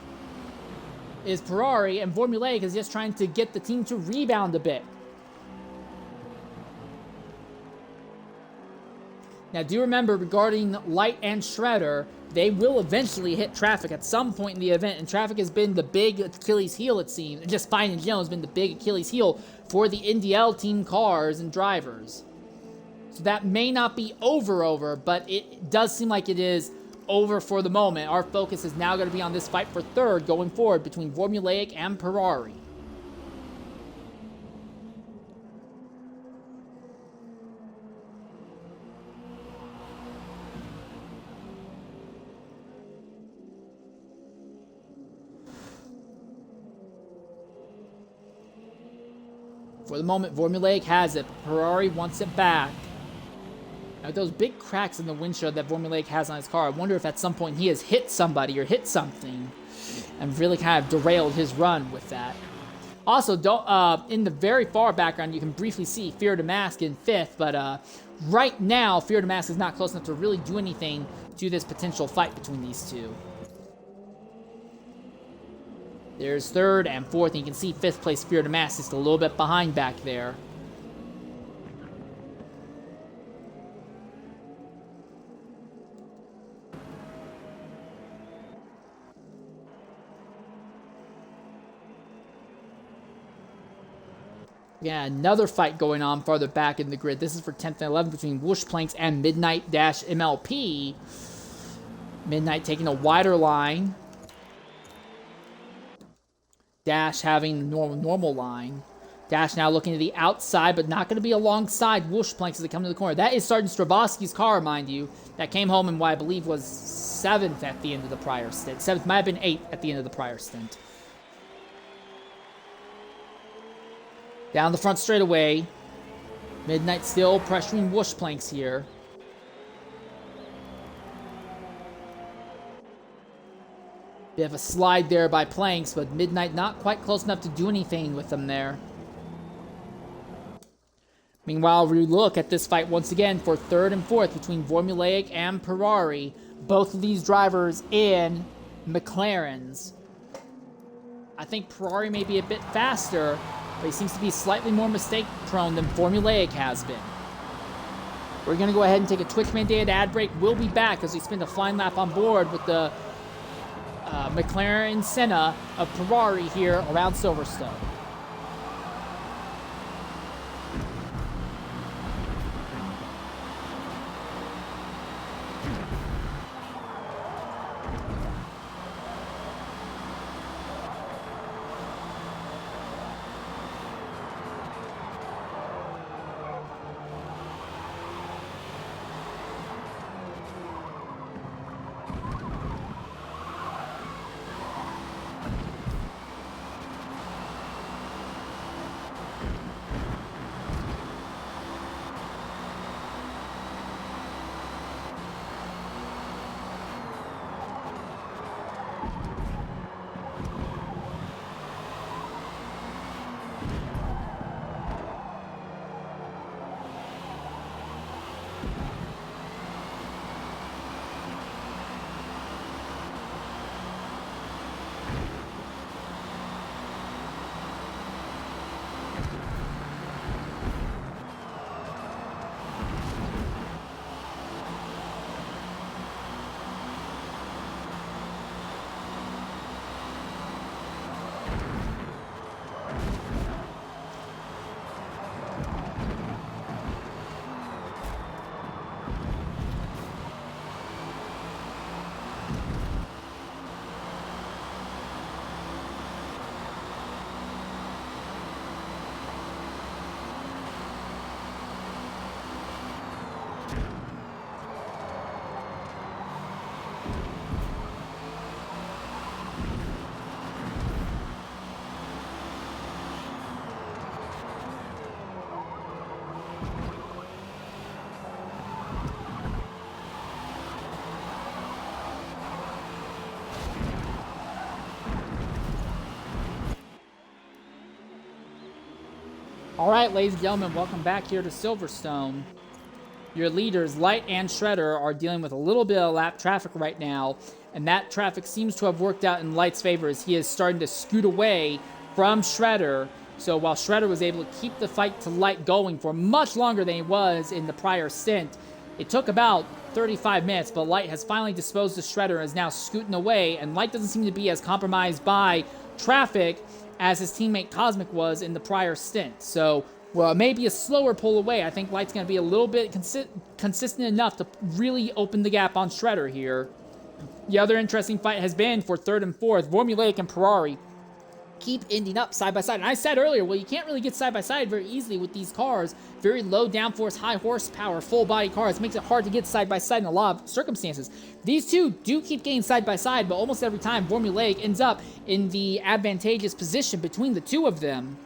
is Ferrari, and Formulaic is just trying to get the team to rebound a bit. Now, do remember, regarding Light and Shredder, they will eventually hit traffic at some point in the event, and traffic has been the big Achilles heel, it seems. And just fine in general has been the big Achilles heel for the NDL team cars and drivers. So that may not be over, but it does seem like it is over for the moment. Our focus is now going to be on this fight for 3rd going forward between Formulaic and Ferrari. For the moment, Formulaic has it. Ferrari wants it back. Now, those big cracks in the windshield that Formulaic has on his car, I wonder if at some point he has hit somebody or hit something and really kind of derailed his run with that. Also, in the very far background, you can briefly see Fear Damask in 5th, but right now, Fear Damask is not close enough to really do anything to this potential fight between these two. There's 3rd and 4th, and you can see 5th place Fear Damask is a little bit behind back there. Yeah, another fight going on farther back in the grid. This is for 10th and 11th between Whoosh Planks and Midnight-MLP. Midnight taking a wider line. Dash having the normal line. Dash now looking to the outside, but not going to be alongside Whoosh Planks as they come to the corner. That is Sergeant Stravoski's car, mind you, that came home in what I believe was 7th at the end of the prior stint. 7th, might have been 8th at the end of the prior stint. Down the front straightaway. Midnight still pressuring Whoosh Planks here. Bit of a slide there by Planks, but Midnight not quite close enough to do anything with them there. Meanwhile, we look at this fight once again for 3rd and 4th between Formulaic and Ferrari. Both of these drivers in McLarens. I think Ferrari may be a bit faster, but he seems to be slightly more mistake-prone than Formulaic has been. We're going to go ahead and take a Twitch-mandated ad break. We'll be back as we spin a flying lap on board with the McLaren Senna of Ferrari here around Silverstone. All right, ladies and gentlemen, welcome back here to Silverstone. Your leaders, Light and Shredder, are dealing with a little bit of lap traffic right now, and that traffic seems to have worked out in Light's favor as he is starting to scoot away from Shredder. So while Shredder was able to keep the fight to Light going for much longer than he was in the prior stint, it took about 35 minutes, but Light has finally disposed of Shredder and is now scooting away, and Light doesn't seem to be as compromised by traffic as his teammate Cosmic was in the prior stint. So, well, it may be a slower pull away. I think Light's going to be a little bit consistent enough to really open the gap on Shredder here. The other interesting fight has been for 3rd and 4th. Formulaic and Ferrari keep ending up side by side. And I said earlier, well, you can't really get side by side very easily with these cars. Very low downforce, high horsepower, full body cars. It makes it hard to get side by side in a lot of circumstances. These two do keep getting side by side, but almost every time Formulaic ends up in the advantageous position between the two of them.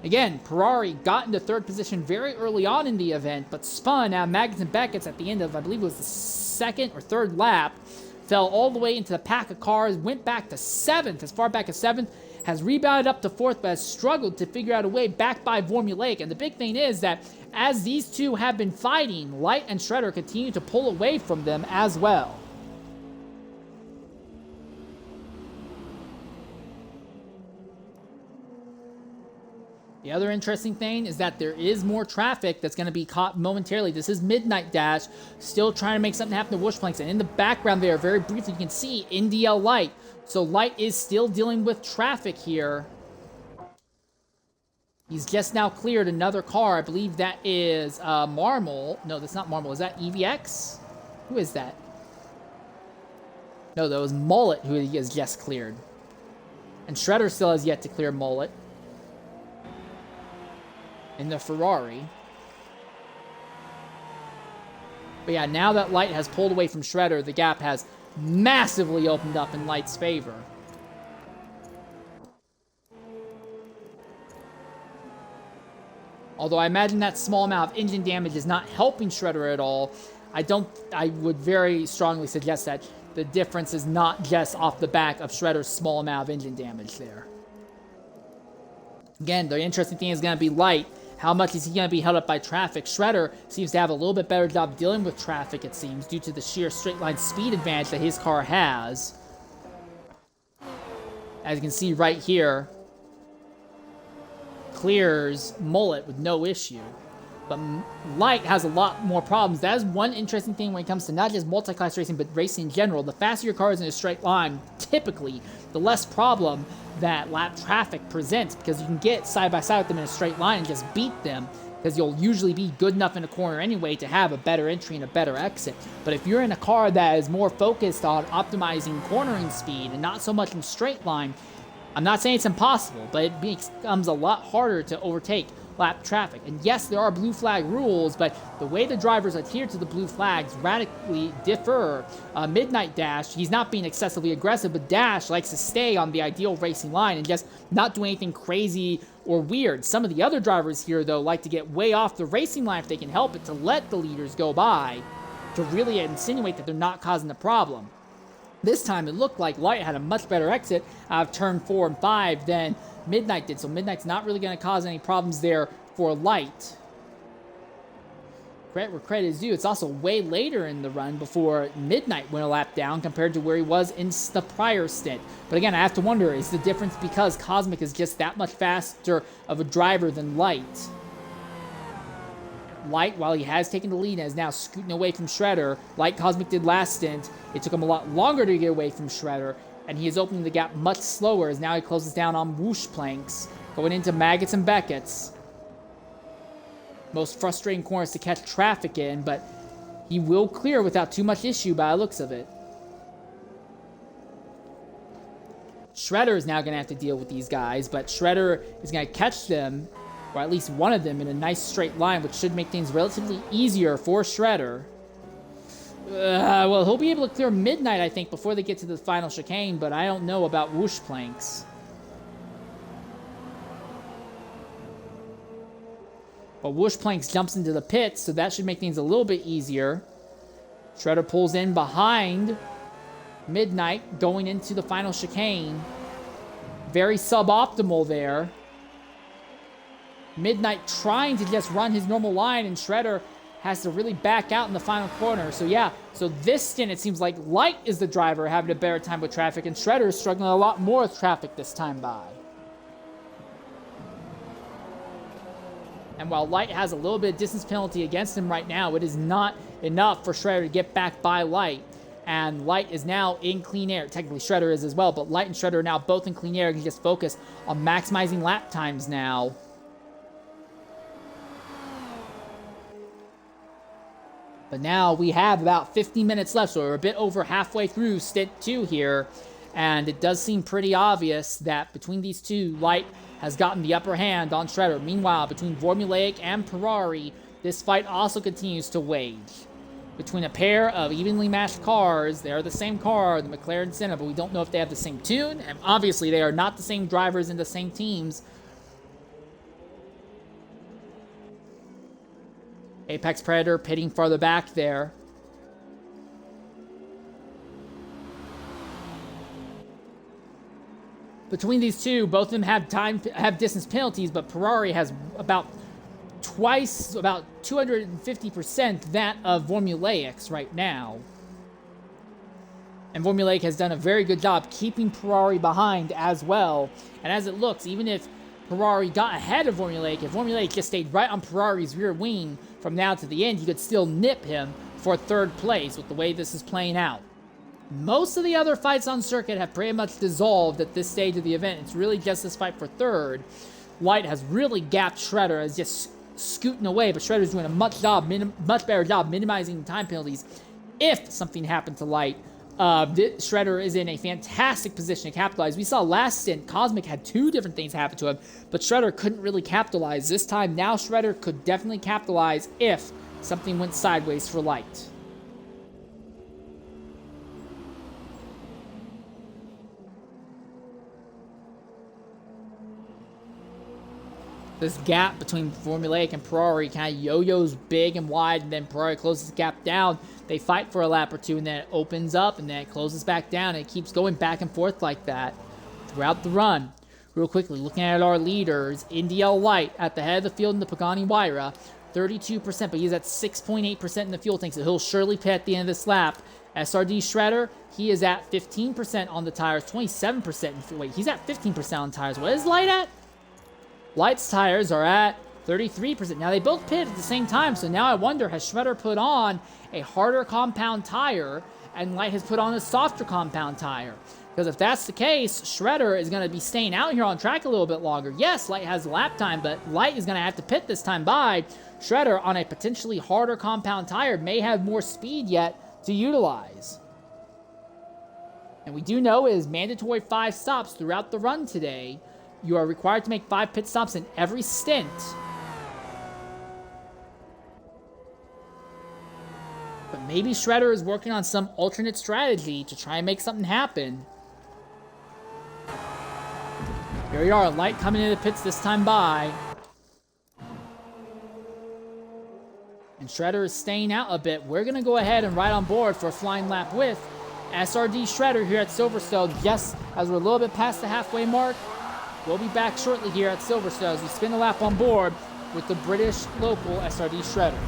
Again, Ferrari got into third position very early on in the event, but spun out Magnussen and Beckett's at the end of, I believe it was the second or third lap, fell all the way into the pack of cars, went back to 7th, as far back as 7th, has rebounded up to 4th, but has struggled to figure out a way back by Formulaic. And the big thing is that as these two have been fighting, Light and Shredder continue to pull away from them as well. The other interesting thing is that there is more traffic that's going to be caught momentarily. This is Midnight Dash, still trying to make something happen to Whooshplanks. And in the background there, very briefly, you can see NDL Light. So Light is still dealing with traffic here. He's just now cleared another car. I believe that is Marmal. No, that's not Marmal. Is that EVX? Who is that? No, that was Mullet who he has just cleared. And Shredder still has yet to clear Mullet in the Ferrari. But yeah, now that Light has pulled away from Shredder, the gap has massively opened up in Light's favor. Although I imagine that small amount of engine damage is not helping Shredder at all, I would very strongly suggest that the difference is not just off the back of Shredder's small amount of engine damage there. Again, the interesting thing is going to be Light. How much is he going to be held up by traffic? Shredder seems to have a little bit better job dealing with traffic, it seems, due to the sheer straight line speed advantage that his car has. As you can see right here, clears Mullet with no issue. But Light has a lot more problems. That is one interesting thing when it comes to not just multi-class racing, but racing in general. The faster your car is in a straight line, typically, the less problem that lap traffic presents, because you can get side by side with them in a straight line and just beat them, because you'll usually be good enough in a corner anyway to have a better entry and a better exit. But if you're in a car that is more focused on optimizing cornering speed and not so much in straight line, I'm not saying it's impossible, but it becomes a lot harder to overtake lap traffic. And yes, there are blue flag rules, but the way the drivers adhere to the blue flags radically differ. Midnight Dash, he's not being excessively aggressive, but Dash likes to stay on the ideal racing line and just not do anything crazy or weird. Some of the other drivers here, though, like to get way off the racing line if they can help it, to let the leaders go by, to really insinuate that they're not causing the problem. This time, it looked like Light had a much better exit out of turn 4 and 5 than Midnight did, so Midnight's not really going to cause any problems there for Light. Credit where credit is due. It's also way later in the run before Midnight went a lap down compared to where he was in the prior stint. But again, I have to wonder, is the difference because Cosmic is just that much faster of a driver than Light? Light, while he has taken the lead and is now scooting away from Shredder, like Cosmic did last stint, it took him a lot longer to get away from Shredder, and he is opening the gap much slower as now he closes down on Whooshplanks, going into Maggots and Beckett's. Most frustrating corners to catch traffic in, but he will clear without too much issue by the looks of it. Shredder is now going to have to deal with these guys, but Shredder is going to catch them, or at least one of them, in a nice straight line, which should make things relatively easier for Shredder. Well, he'll be able to clear Midnight, I think, before they get to the final chicane, but I don't know about Whooshplanks. But Whooshplanks jumps into the pits, so that should make things a little bit easier. Shredder pulls in behind Midnight, going into the final chicane. Very suboptimal there. Midnight trying to just run his normal line, and Shredder has to really back out in the final corner. So yeah, so this stint, it seems like Light is the driver having a better time with traffic, and Shredder is struggling a lot more with traffic this time by. And while Light has a little bit of distance penalty against him right now, it is not enough for Shredder to get back by Light. And Light is now in clean air. Technically, Shredder is as well, but Light and Shredder are now both in clean air and can just focus on maximizing lap times now. But now we have about 50 minutes left, so we're a bit over halfway through Stint 2 here. And it does seem pretty obvious that between these two, Light has gotten the upper hand on Shredder. Meanwhile, between Formulaic and Ferrari, this fight also continues to wage. Between a pair of evenly matched cars, they're the same car, the McLaren Senna, but we don't know if they have the same tune, and obviously they are not the same drivers in the same teams. Apex Predator pitting farther back there. Between these two, both of them have distance penalties, but Ferrari has about 250% that of Formulaic's right now. And Formulaic has done a very good job keeping Ferrari behind as well. And as it looks, even if Ferrari got ahead of Formulaic, if Formulaic just stayed right on Ferrari's rear wing from now to the end, you could still nip him for third place with the way this is playing out. Most of the other fights on circuit have pretty much dissolved at this stage of the event. It's really just this fight for third. Light has really gapped Shredder as just scooting away, but Shredder's doing a much better job minimizing time penalties if something happened to Light. Shredder is in a fantastic position to capitalize. We saw last stint, Cosmic had two different things happen to him, but Shredder couldn't really capitalize. This time, now Shredder could definitely capitalize if something went sideways for Light. This gap between Formulaic and Ferrari kind of yo-yos big and wide, and then Ferrari closes the gap down. They fight for a lap or two, and then it opens up, and then it closes back down, and it keeps going back and forth like that throughout the run. Real quickly, looking at our leaders, NDL Light at the head of the field in the Pagani Huayra, 32%, but he's at 6.8% in the fuel tank, so he'll surely pit at the end of this lap. SRD Shredder, he is at 15% on the tires, 27% in fuel. Wait, he's at 15% on tires. What is Light at? Light's tires are at 33%. Now, they both pit at the same time, so now I wonder, has Shredder put on a harder compound tire and Light has put on a softer compound tire? Because if that's the case, Shredder is going to be staying out here on track a little bit longer. Yes, Light has lap time, but Light is going to have to pit this time by. Shredder on a potentially harder compound tire may have more speed yet to utilize. And we do know it is mandatory 5 stops throughout the run today. You are required to make 5 pit stops in every stint. But maybe Shredder is working on some alternate strategy to try and make something happen. Here we are, Light coming into the pits this time by. And Shredder is staying out a bit. We're going to go ahead and ride on board for a flying lap with SRD Shredder here at Silverstone. Yes, as we're a little bit past the halfway mark, we'll be back shortly here at Silverstone as we spin the lap on board with the British local SRD Shredder.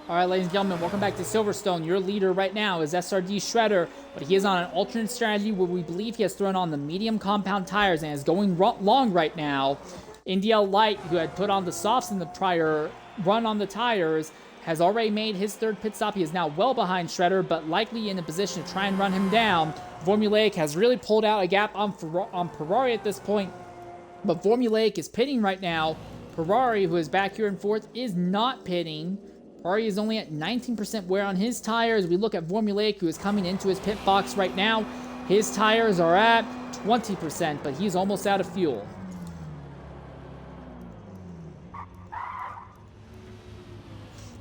All right, ladies and gentlemen, welcome back to Silverstone. Your leader right now is SRD Shredder, but he is on an alternate strategy where we believe he has thrown on the medium compound tires and is going long right now. NDL Light, who had put on the softs in the prior run on the tires, has already made his third pit stop. He is now well behind Shredder, but likely in a position to try and run him down. Formulaic has really pulled out a gap on Ferrari at this point, but Formulaic is pitting right now. Ferrari, who is back here in fourth, is not pitting. Ferrari is only at 19% wear on his tires. We look at Formulaic, who is coming into his pit box right now. His tires are at 20%, but he's almost out of fuel.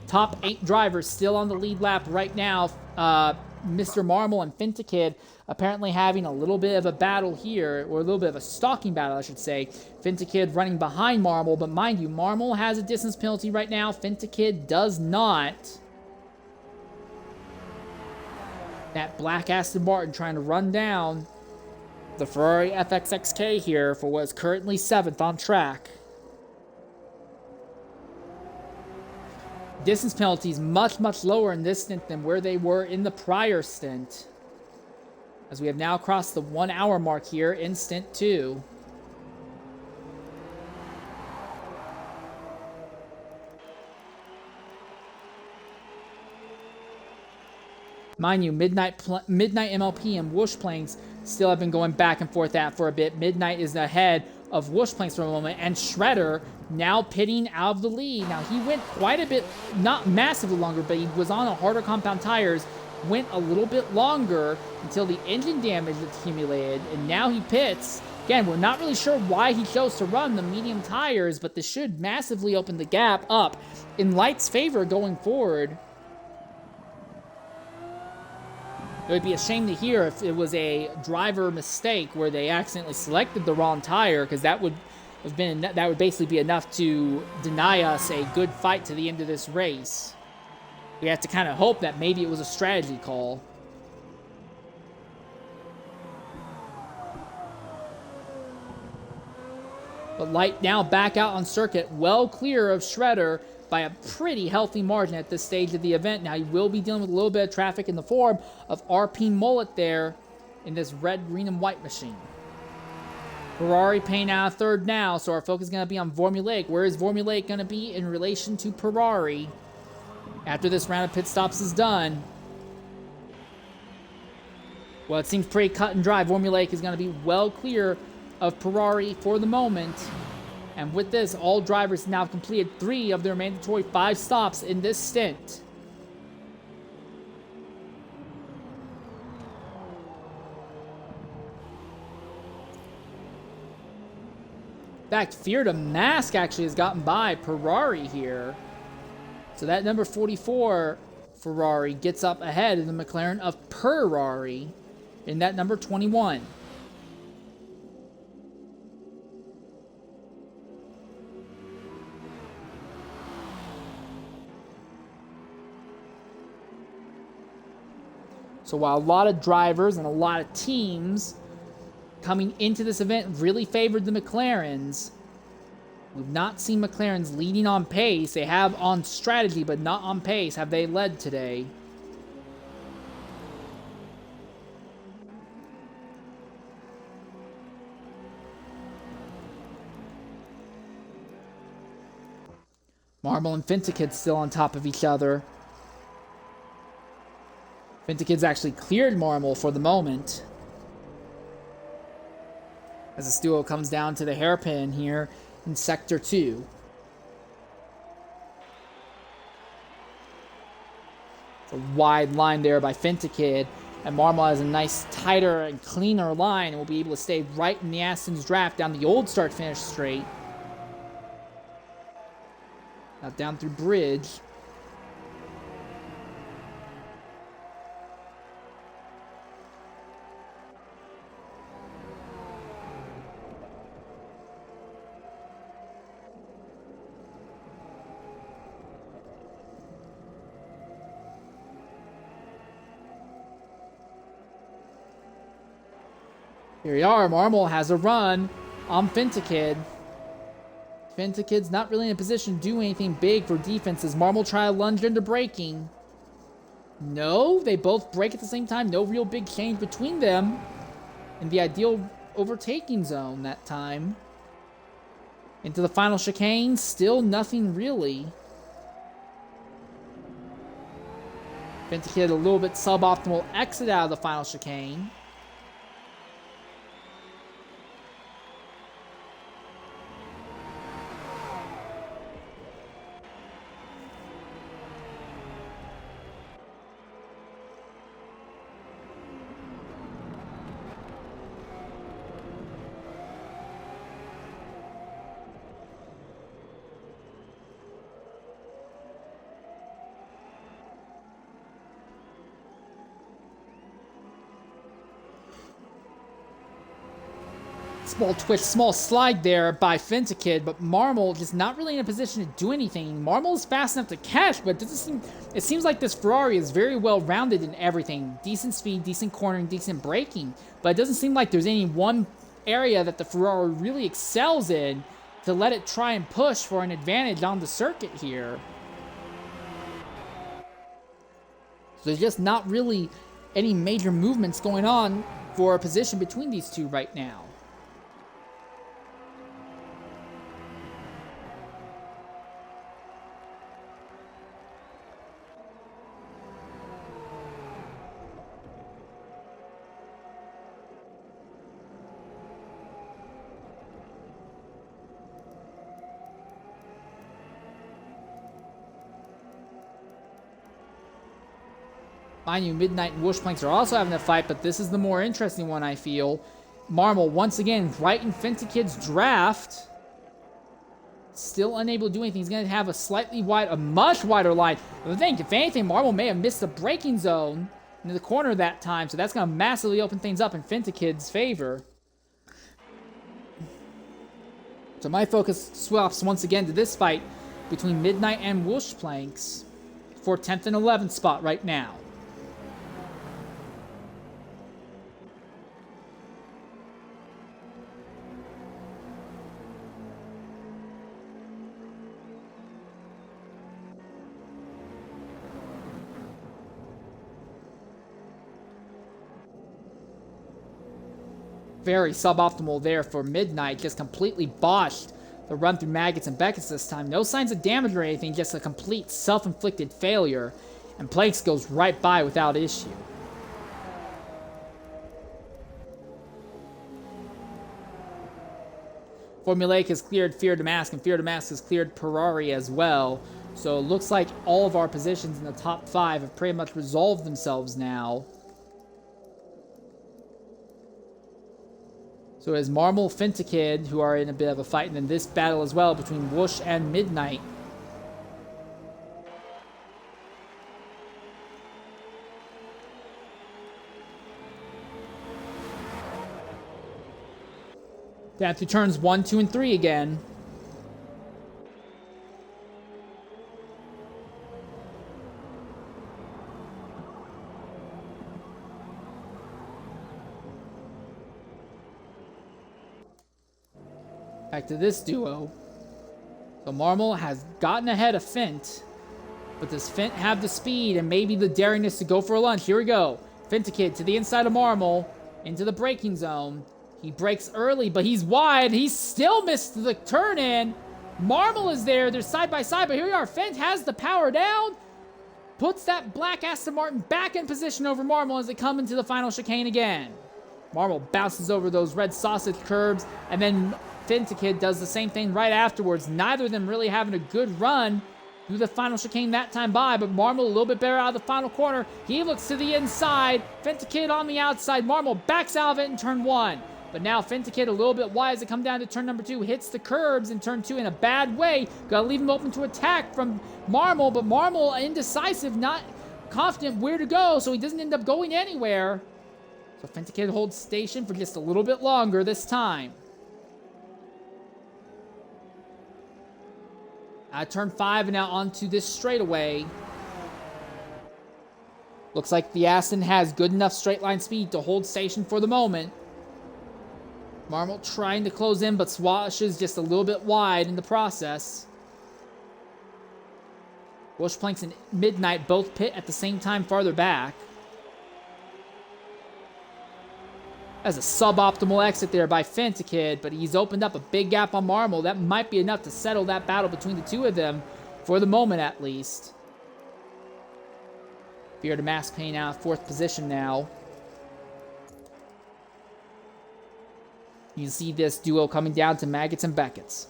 Top 8 drivers still on the lead lap right now. Mr. Marmol and Fintakid apparently having a little bit of a battle here, or a little bit of a stalking battle, I should say. Fintakid running behind Marmol, but mind you, Marmol has a distance penalty right now. Fintakid does not. That black Aston Martin trying to run down the Ferrari FXXK here for what is currently 7th on track. Distance penalties much, much lower in this stint than where they were in the prior stint, as we have now crossed the 1 hour mark here in stint 2. Mind you, Midnight MLP and Whoosh Planks still have been going back and forth at for a bit. Midnight is ahead of Whoosh Planks for a moment, and Shredder now pitting out of the lead. Now, he went quite a bit, not massively longer, but he was on a harder compound tires, went a little bit longer until the engine damage accumulated, and now he pits. Again, we're not really sure why he chose to run the medium tires, but this should massively open the gap up in Light's favor going forward. It would be a shame to hear if it was a driver mistake where they accidentally selected the wrong tire, because that would basically be enough to deny us a good fight to the end of this race. We have to kind of hope that maybe it was a strategy call. But Light now back out on circuit, well clear of Shredder by a pretty healthy margin at this stage of the event. Now, he will be dealing with a little bit of traffic in the form of RP Mullet there in this red, green, and white machine. Ferrari paying out a third now, so our focus is going to be on Formulaic. Where is Formulaic going to be in relation to Ferrari after this round of pit stops is done? Well, it seems pretty cut and dry. Formulaic is going to be well clear of Ferrari for the moment. And with this, all drivers now have completed 3 of their mandatory 5 stops in this stint. In fact, Fear to Mask actually has gotten by Ferrari here. So that number 44 Ferrari gets up ahead of the McLaren of Ferrari in that number 21. So while a lot of drivers and a lot of teams coming into this event really favored the McLarens, we've not seen McLarens leading on pace. They have on strategy, but not on pace have they led today. Marmol and Fintakid still on top of each other. Fintakid's actually cleared Marmol for the moment, as this duo comes down to the hairpin here in Sector 2. It's a wide line there by Fintakid, and Marmol has a nice tighter and cleaner line and will be able to stay right in the Aston's draft down the old start-finish straight. Now down through Bridge. Here we are. Marmol has a run on Fintakid. Fintakid's not really in a position to do anything big for defense as Marmol try to lunge into braking. No, they both brake at the same time. No real big change between them in the ideal overtaking zone that time. Into the final chicane, still nothing really. Fintikid a little bit suboptimal exit out of the final chicane. Small twitch, small slide there by Fintikid, but Marmol just not really in a position to do anything. Marmol is fast enough to catch, but it seems like this Ferrari is very well rounded in everything. Decent speed, decent cornering, decent braking, but it doesn't seem like there's any one area that the Ferrari really excels in to let it try and push for an advantage on the circuit here. So there's just not really any major movements going on for a position between these two right now. Mind you, Midnight and Whooshplanks are also having a fight, but this is the more interesting one, I feel. Marmol, once again, right in Fintikid's draft. Still unable to do anything. He's going to have a much wider line. But I think, if anything, Marmol may have missed the braking zone into the corner that time, so that's going to massively open things up in Fintikid's favor. So my focus swaps once again to this fight between Midnight and Whooshplanks for 10th and 11th spot right now. Very suboptimal there for Midnight. Just completely botched the run through Maggots and Beckets this time. No signs of damage or anything, just a complete self-inflicted failure. And Planks goes right by without issue. Formulaic has cleared Fear Damask, and Fear Damask has cleared Ferrari as well. So it looks like all of our positions in the top 5 have pretty much resolved themselves now. So as Marmol, Fintikid, who are in a bit of a fight, and then this battle as well between Whoosh and Midnight. Down to turns 1, 2, and 3 again. Back to this duo. So Marmol has gotten ahead of Fint. But does Fint have the speed and maybe the daringness to go for a lunge? Here we go. Fintikid to the inside of Marmol. Into the braking zone. He brakes early, but he's wide. He still missed the turn in. Marmol is there. They're side by side, but here we are. Fint has the power down. Puts that black Aston Martin back in position over Marmol as they come into the final chicane again. Marmol bounces over those red sausage curbs, and then Fintikid does the same thing right afterwards. Neither of them really having a good run through the final chicane that time by, but Marmol a little bit better out of the final corner. He looks to the inside. Fintikid on the outside. Marmol backs out of it in turn 1. But now Fintikid a little bit wide as they come down to turn number 2. Hits the curbs in turn 2 in a bad way. Gotta leave him open to attack from Marmol, but Marmol indecisive, not confident where to go, so he doesn't end up going anywhere. So Fintikid holds station for just a little bit longer this time. Turn 5 and now onto this straightaway. Looks like the Aston has good enough straight line speed to hold station for the moment. Marmol trying to close in, but swashes just a little bit wide in the process. Whooshplanks and Midnight both pit at the same time farther back. That's a suboptimal exit there by Fintikid, but he's opened up a big gap on Marmol. That might be enough to settle that battle between the two of them, for the moment at least. Fear to Max Payne out 4th position now. You can see this duo coming down to Maggots and Beckett's.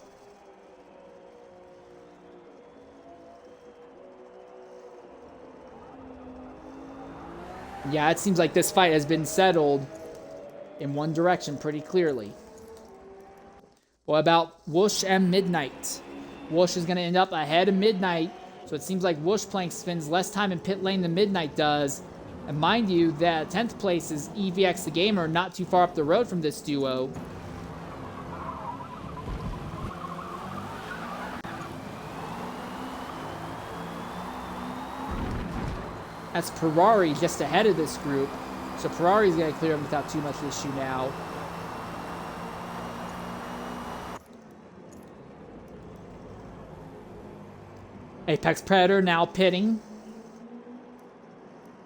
Yeah, it seems like this fight has been settled in one direction pretty clearly. What about Whoosh and Midnight? Whoosh is going to end up ahead of Midnight, so it seems like Whoosh Plank spends less time in pit lane than Midnight does. And mind you, that 10th place is EVX the Gamer, not too far up the road from this duo. That's Ferrari just ahead of this group. So Ferrari's going to clear him without too much issue now. Apex Predator now pitting.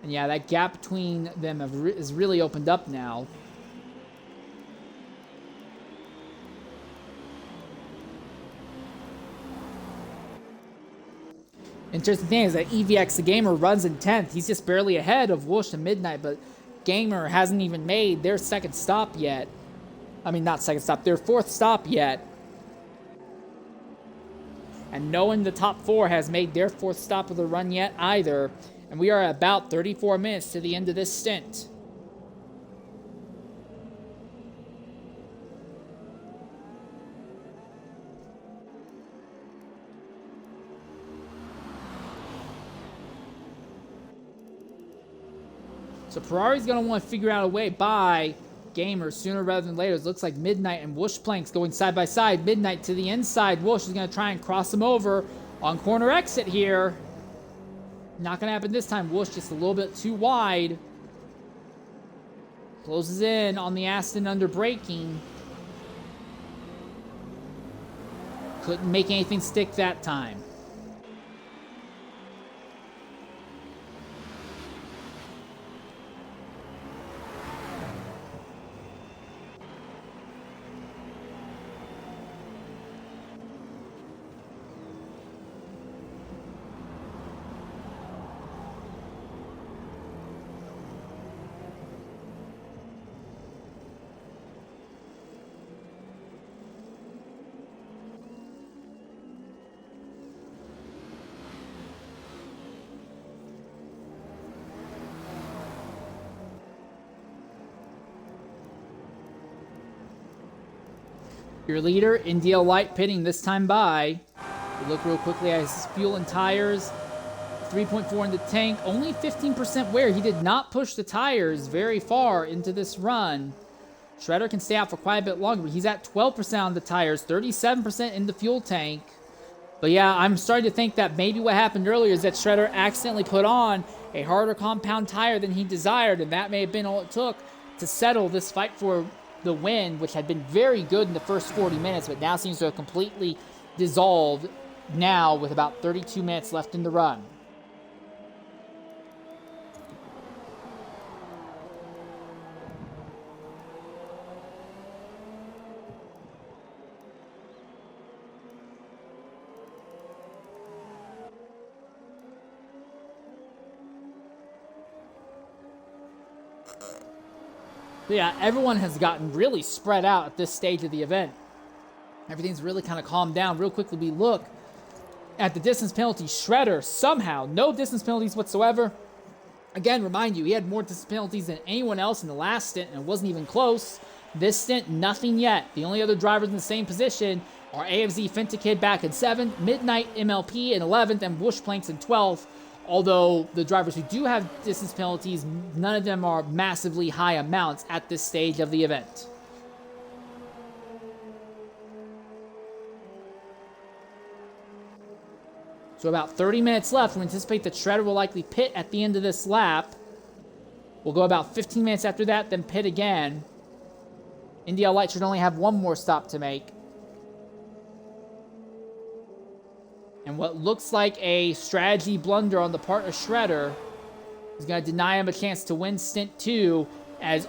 And yeah, that gap between them is really opened up now. Interesting thing is that EVX the Gamer runs in 10th. He's just barely ahead of Whoosh and Midnight, but Gamer hasn't even made their second stop yet. I mean, not second stop, their 4th stop yet. And no one in the top 4 has made their 4th stop of the run yet either. And we are about 34 minutes to the end of this stint. So Ferrari's going to want to figure out a way by Gamer sooner rather than later. It looks like Midnight and Whoosh Planks going side by side. Midnight to the inside. Whoosh is going to try and cross him over on corner exit here. Not going to happen this time. Whoosh just a little bit too wide. Closes in on the Aston under braking. Couldn't make anything stick that time. Your leader, India Light, pitting this time by. We look real quickly at his fuel and tires. 3.4 in the tank. Only 15% wear. He did not push the tires very far into this run. Shredder can stay out for quite a bit longer, but he's at 12% on the tires, 37% in the fuel tank. But yeah, I'm starting to think that maybe what happened earlier is that Shredder accidentally put on a harder compound tire than he desired, and that may have been all it took to settle this fight for the win, which had been very good in the first 40 minutes, but now seems to have completely dissolved now with about 32 minutes left in the run. Yeah, everyone has gotten really spread out at this stage of the event. Everything's really kind of calmed down. Real quickly, we look at the distance penalty. Shredder, somehow, no distance penalties whatsoever. Again, remind you, he had more distance penalties than anyone else in the last stint, and it wasn't even close. This stint, nothing yet. The only other drivers in the same position are AFZ Fintikid back in 7th, Midnight MLP in 11th, and Whoosh Planks in 12th. Although the drivers who do have distance penalties, none of them are massively high amounts at this stage of the event. So about 30 minutes left. We anticipate that Shredder will likely pit at the end of this lap. We'll go about 15 minutes after that, then pit again. India Light should only have one more stop to make. And what looks like a strategy blunder on the part of Shredder is going to deny him a chance to win Stint 2, as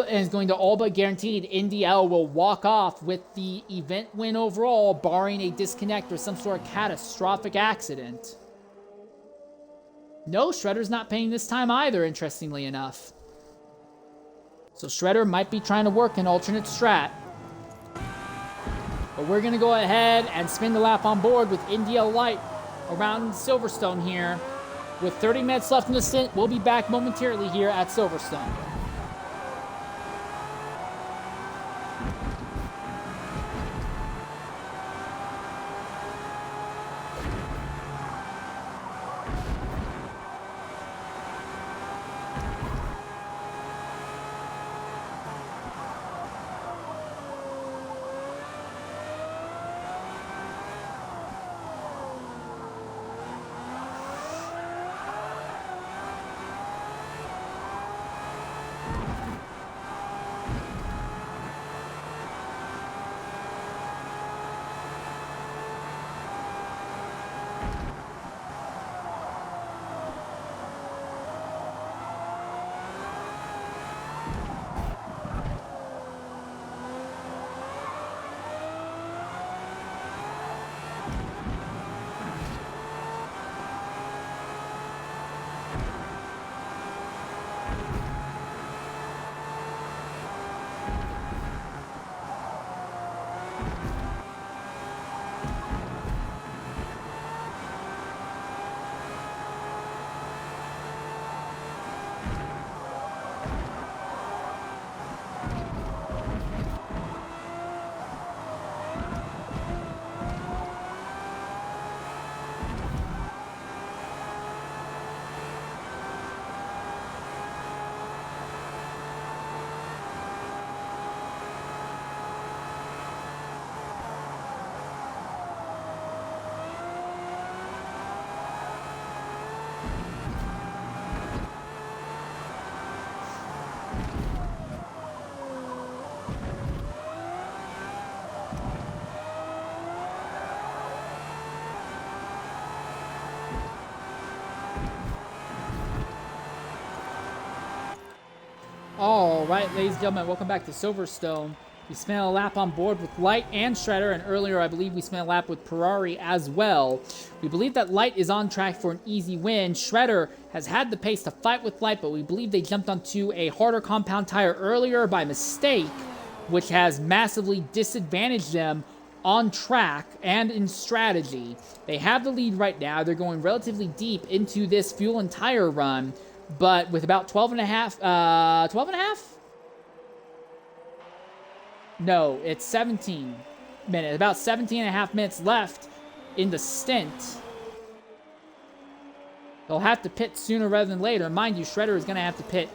is going to all but guaranteed Indy L will walk off with the event win overall, barring a disconnect or some sort of catastrophic accident. No, Shredder's not paying this time either, interestingly enough. So Shredder might be trying to work an alternate strat. But we're going to go ahead and spin the lap on board with India Light around Silverstone here. With 30 minutes left in the stint, we'll be back momentarily here at Silverstone. All right, ladies and gentlemen, welcome back to Silverstone. We spent a lap on board with Light and Shredder, and earlier I believe we spent a lap with Ferrari as well. We believe that Light is on track for an easy win. Shredder has had the pace to fight with Light, but we believe they jumped onto a harder compound tire earlier by mistake, which has massively disadvantaged them on track and in strategy. They have the lead right now. They're going relatively deep into this fuel and tire run, but with about 12 and a half, 12 and a half? No, it's 17 minutes. About 17 and a half minutes left in the stint. They'll have to pit sooner rather than later. Mind you, Shredder is going to have to pit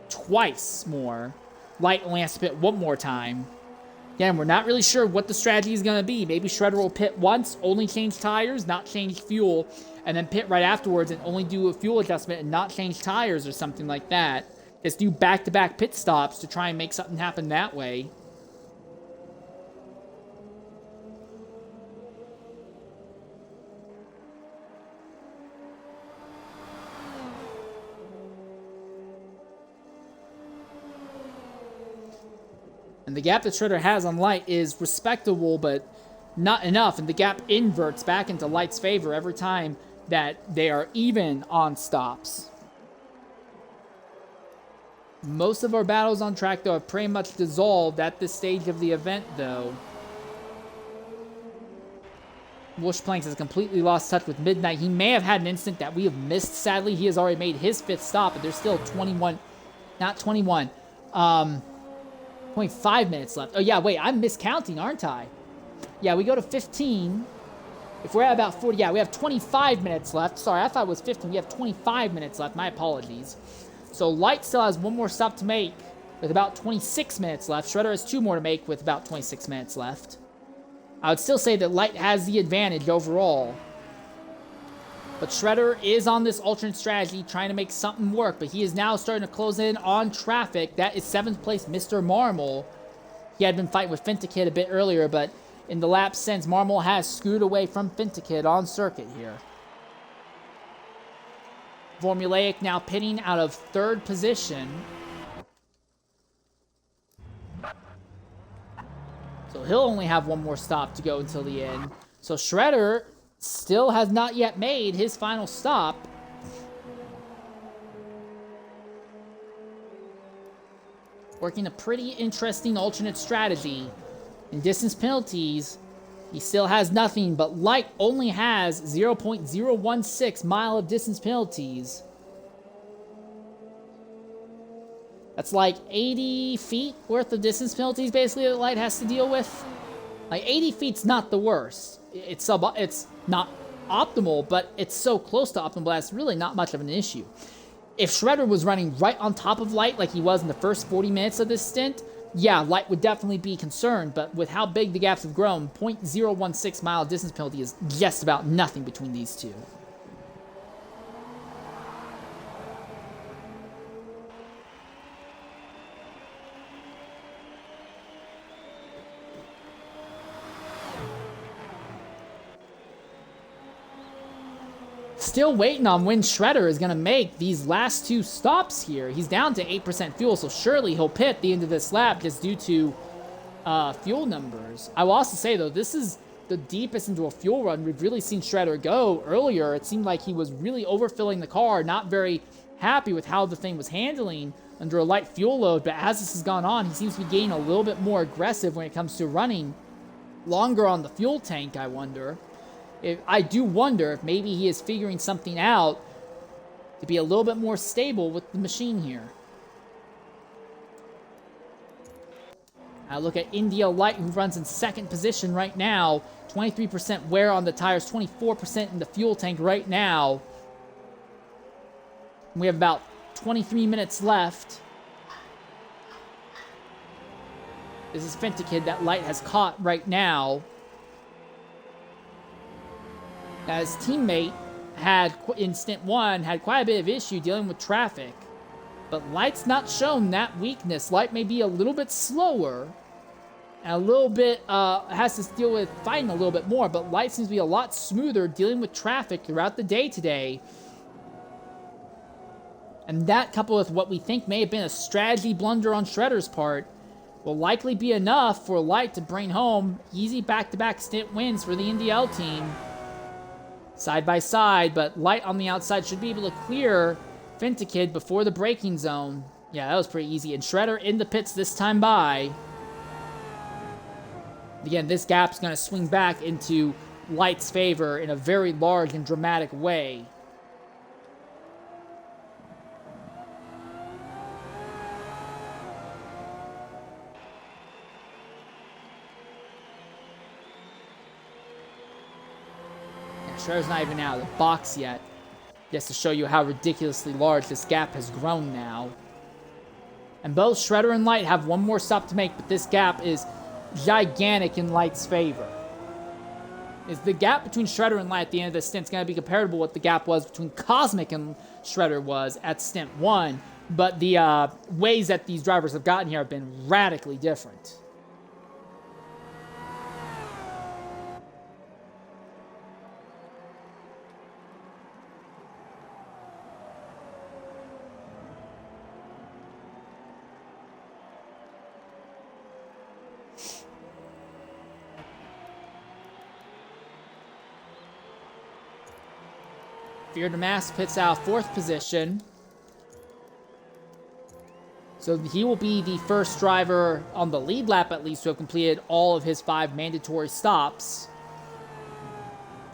twice more. Light only has to pit one more time. Again, we're not really sure what the strategy is going to be. Maybe Shredder will pit once, only change tires, not change fuel, and then pit right afterwards and only do a fuel adjustment and not change tires or something like that. Just do back-to-back pit stops to try and make something happen that way. And the gap that Shredder has on Light is respectable, but not enough. And the gap inverts back into Light's favor every time that they are even on stops. Most of our battles on track, though, have pretty much dissolved at this stage of the event, though. Wush Planks has completely lost touch with Midnight. He may have had an instant that we have missed, sadly. He has already made his 5th stop, but there's still 21, not 21, 0.5 minutes left. Oh, yeah, wait, I'm miscounting, aren't I? Yeah, we go to 15. If we're at about 40, yeah, we have 25 minutes left. Sorry, I thought it was 15. We have 25 minutes left. My apologies. So Light still has one more stop to make with about 26 minutes left. Shredder has 2 more to make with about 26 minutes left. I would still say that Light has the advantage overall. But Shredder is on this alternate strategy, trying to make something work. But he is now starting to close in on traffic. That is 7th place Mr. Marmol. He had been fighting with Fintikid a bit earlier, but in the lap since, Marmol has scooted away from Fintikid on circuit here. Formulaic now pitting out of 3rd position. So he'll only have one more stop to go until the end. So Shredder still has not yet made his final stop. working a pretty interesting alternate strategy. In distance penalties, he still has nothing, but Light only has 0.016 mile of distance penalties. That's like 80 feet worth of distance penalties, basically, that Light has to deal with. Like, 80 feet's not the worst. It's not optimal, but it's so close to optimal that's really not much of an issue. If Shredder was running right on top of Light like he was in the first 40 minutes of this stint, yeah, Light would definitely be concerned, but with how big the gaps have grown, 0.016 mile distance penalty is just about nothing between these two. Still waiting on when Shredder is going to make these last two stops here. He's down to 8% fuel, so surely he'll pit the end of this lap just due to fuel numbers. I will also say, though, this is the deepest into a fuel run we've really seen Shredder go. Earlier, it seemed like he was really overfilling the car, not very happy with how the thing was handling under a light fuel load, but as this has gone on, he seems to be getting a little bit more aggressive when it comes to running longer on the fuel tank, I wonder. I do wonder if maybe he is figuring something out to be a little bit more stable with the machine here. I look at India Light, who runs in second position right now. 23% wear on the tires, 24% in the fuel tank right now. We have about 23 minutes left. This is Fentikid that Light has caught right now. Now, his teammate in Stint 1 had quite a bit of issue dealing with traffic. But Light's not shown that weakness. Light may be a little bit slower and a little bit has to deal with fighting a little bit more, but Light seems to be a lot smoother dealing with traffic throughout the day today. And that, coupled with what we think may have been a strategy blunder on Shredder's part, will likely be enough for Light to bring home easy back-to-back stint wins for the NDL team. Side by side, but Light on the outside should be able to clear Fentikid before the braking zone. Yeah, that was pretty easy. And Shredder in the pits this time by. Again, this gap's going to swing back into Light's favor in a very large and dramatic way. Shredder's not even out of the box yet. Just to show you how ridiculously large this gap has grown now. And both Shredder and Light have one more stop to make, but this gap is gigantic in Light's favor. The gap between Shredder and Light at the end of the stint is going to be comparable to what the gap was between Cosmic and Shredder was at Stint 1, but the ways that these drivers have gotten here have been radically different. Fear to Mass pits out 4th position. So he will be the first driver on the lead lap, at least, to have completed all of his 5 mandatory stops.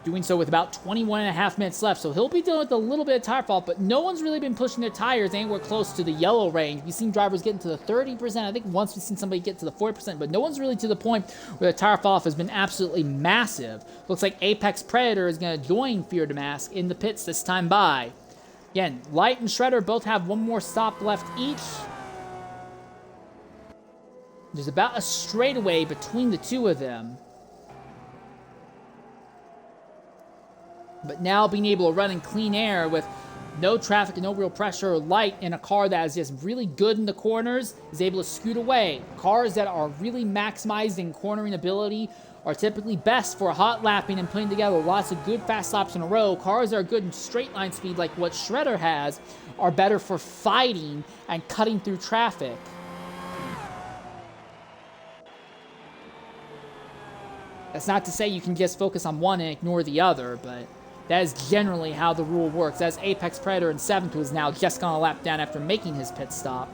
Doing so with about 21.5 minutes left. So he'll be dealing with a little bit of tire fault, but no one's really been pushing their tires anywhere close to the yellow range. We've seen drivers getting to the 30%. I think once we've seen somebody get to the 40%, but no one's really to the point where the tire fall off has been absolutely massive. Looks like Apex Predator is going to join Fear to Mask in the pits this time by. Again, Light and Shredder both have one more stop left each. There's about a straightaway between the two of them. But now being able to run in clean air with no traffic and no real pressure, Light in a car that is just really good in the corners is able to scoot away. Cars that are really maximized in cornering ability are typically best for hot lapping and putting together lots of good fast laps in a row. Cars that are good in straight line speed like what Shredder has are better for fighting and cutting through traffic. That's not to say you can just focus on one and ignore the other, but that is generally how the rule works, as Apex Predator in 7th was now just gone a lap down after making his pit stop.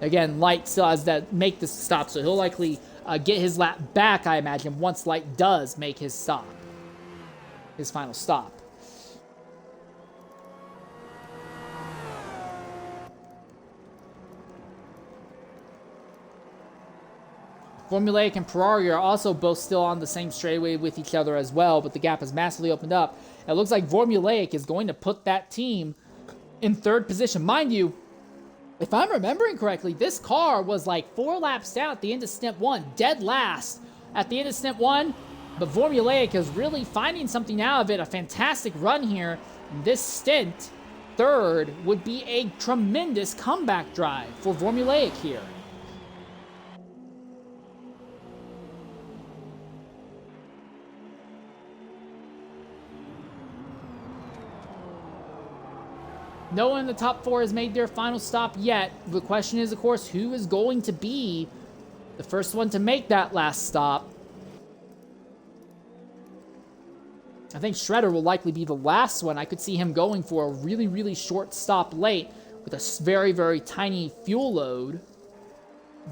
Again, Light still has to make this stop, so he'll likely get his lap back, I imagine, once Light does make his stop. His final stop. Formulaic and Ferrari are also both still on the same straightaway with each other as well, but the gap has massively opened up. It looks like Formulaic is going to put that team in third position. Mind you, if I'm remembering correctly, this car was like 4 laps down at the end of Stint 1, dead last at the end of Stint 1, but Formulaic is really finding something out of it, a fantastic run here. And this stint, third, would be a tremendous comeback drive for Formulaic here. No one in the top 4 has made their final stop yet. The question is, of course, who is going to be the first one to make that last stop? I think Shredder will likely be the last one. I could see him going for a really, really short stop late with a very, very tiny fuel load.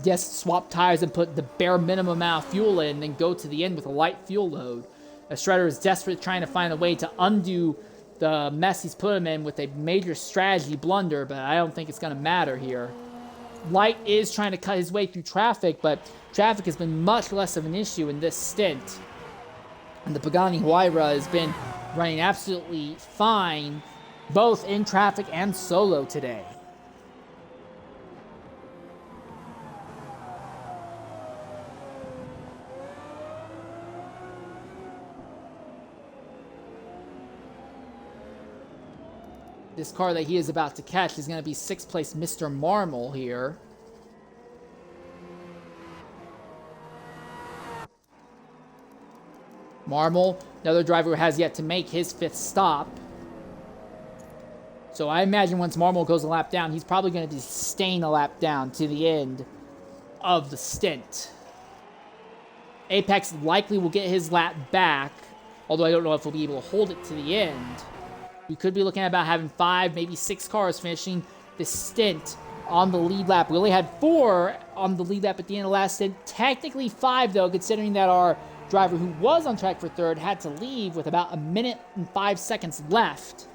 Just swap tires and put the bare minimum amount of fuel in and then go to the end with a light fuel load. As Shredder is desperate trying to find a way to undo the mess he's put him in with a major strategy blunder, but I don't think it's going to matter here. Light is trying to cut his way through traffic, but traffic has been much less of an issue in this stint. And the Pagani Huayra has been running absolutely fine, both in traffic and solo today. This car that he is about to catch is going to be 6th place Mr. Marmol here. Marmol, another driver who has yet to make his 5th stop. So I imagine once Marmol goes a lap down, he's probably going to be staying a lap down to the end of the stint. Apex likely will get his lap back, although I don't know if he'll be able to hold it to the end. We could be looking at about having 5, maybe 6 cars finishing this stint on the lead lap. We only had 4 on the lead lap at the end of the last stint. Technically 5, though, considering that our driver who was on track for 3rd had to leave with about 1 minute and 5 seconds left.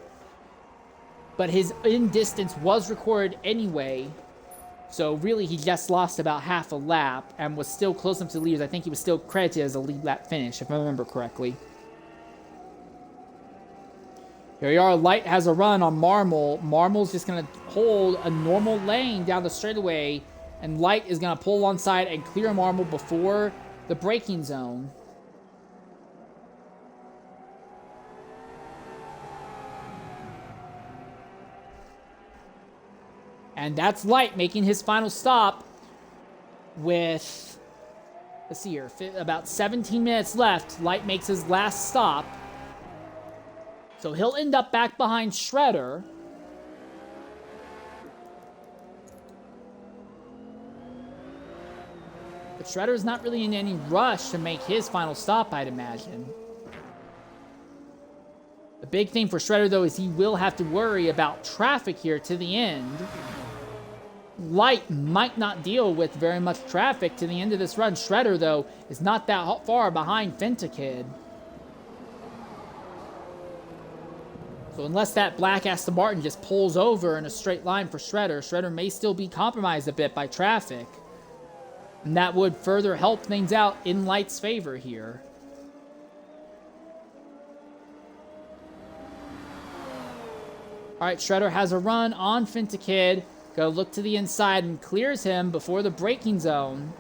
But his in-distance was recorded anyway. So really, he just lost about half a lap and was still close enough to the leaders. I think he was still credited as a lead lap finish, if I remember correctly. Here we are. Light has a run on Marmol. Marmol's just going to hold a normal lane down the straightaway, and Light is going to pull alongside and clear Marmol before the braking zone. And that's Light making his final stop with, let's see here, about 17 minutes left. Light makes his last stop. So he'll end up back behind Shredder. But Shredder's not really in any rush to make his final stop, I'd imagine. The big thing for Shredder, though, is he will have to worry about traffic here to the end. Light might not deal with very much traffic to the end of this run. Shredder, though, is not that far behind Fentikid. So unless that black Aston Martin just pulls over in a straight line for Shredder, Shredder may still be compromised a bit by traffic. And that would further help things out in Light's favor here. Alright, Shredder has a run on Fentikid. Go look to the inside and clears him before the braking zone.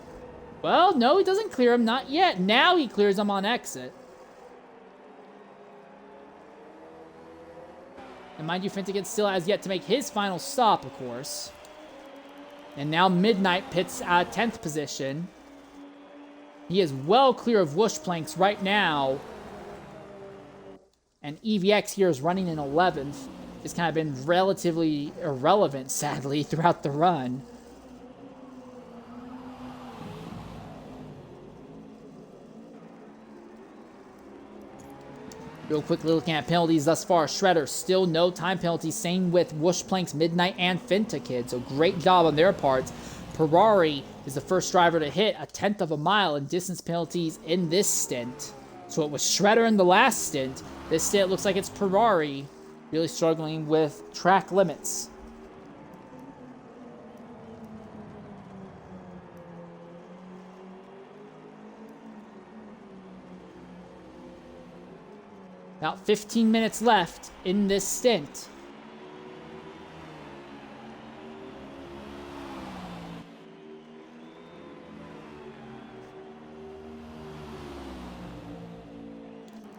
Well, no, he doesn't clear him, not yet. Now he clears him on exit. And mind you, Fentikid still has yet to make his final stop, of course. And now Midnight pits at 10th position. He is well clear of Whoosh Planks right now. And EVX here is running in 11th. It's kind of been relatively irrelevant, sadly, throughout the run. Real quickly looking at penalties thus far. Shredder, still no time penalties. Same with Whoosh Planks, Midnight, and Fentikid. So great job on their parts. Ferrari is the first driver to hit 1/10 of a mile in distance penalties in this stint. So it was Shredder in the last stint. This stint looks like it's Ferrari really struggling with track limits. About 15 minutes left in this stint.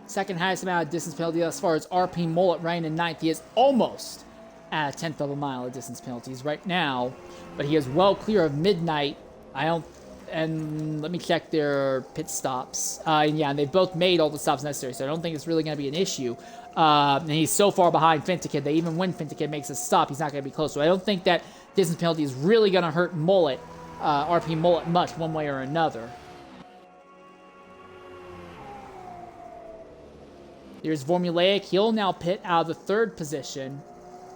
Second highest amount of distance penalty as far as RP Mullet running in ninth. He is almost at 1/10 of a mile of distance penalties right now, but he is well clear of midnight. And let me check their pit stops. Yeah, and they've both made all the stops necessary, so I don't think it's really going to be an issue. And he's so far behind Fintikid that even when Fintikid makes a stop, he's not going to be close. So I don't think that distance penalty is really going to hurt Mullet, RP Mullet, much one way or another. Here's Formulaic. He'll now pit out of the third position.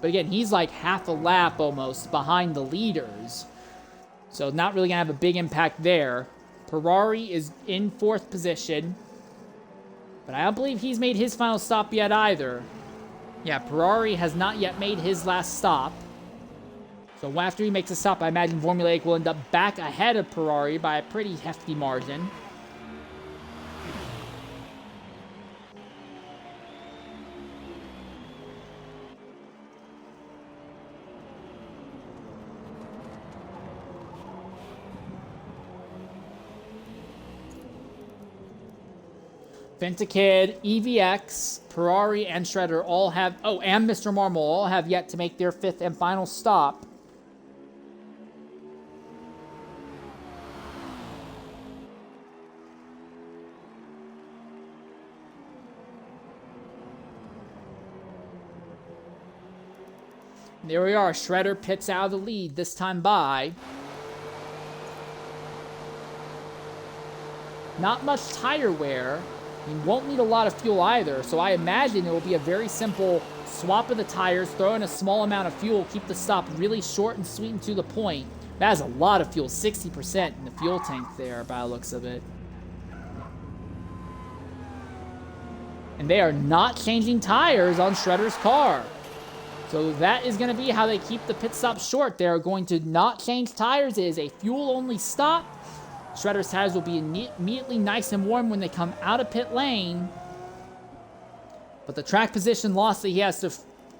But again, he's like half a lap almost behind the leaders. So not really going to have a big impact there. Ferrari is in fourth position. But I don't believe he's made his final stop yet either. Yeah, Ferrari has not yet made his last stop. So after he makes a stop, I imagine Formulaic will end up back ahead of Ferrari by a pretty hefty margin. Fintikid, EVX, Ferrari, and Shredder all have... Oh, and Mr. Marmol all have yet to make their fifth and final stop. And there we are. Shredder pits out of the lead, this time by... Not much tire wear. He won't need a lot of fuel either, so I imagine it will be a very simple swap of the tires, throw in a small amount of fuel, keep the stop really short and sweet and to the point. That is a lot of fuel, 60% in the fuel tank there by the looks of it. And they are not changing tires on Shredder's car. So that is going to be how they keep the pit stop short. They are going to not change tires. It is a fuel-only stop. Shredder's tires will be immediately nice and warm when they come out of pit lane. But the track position loss that he has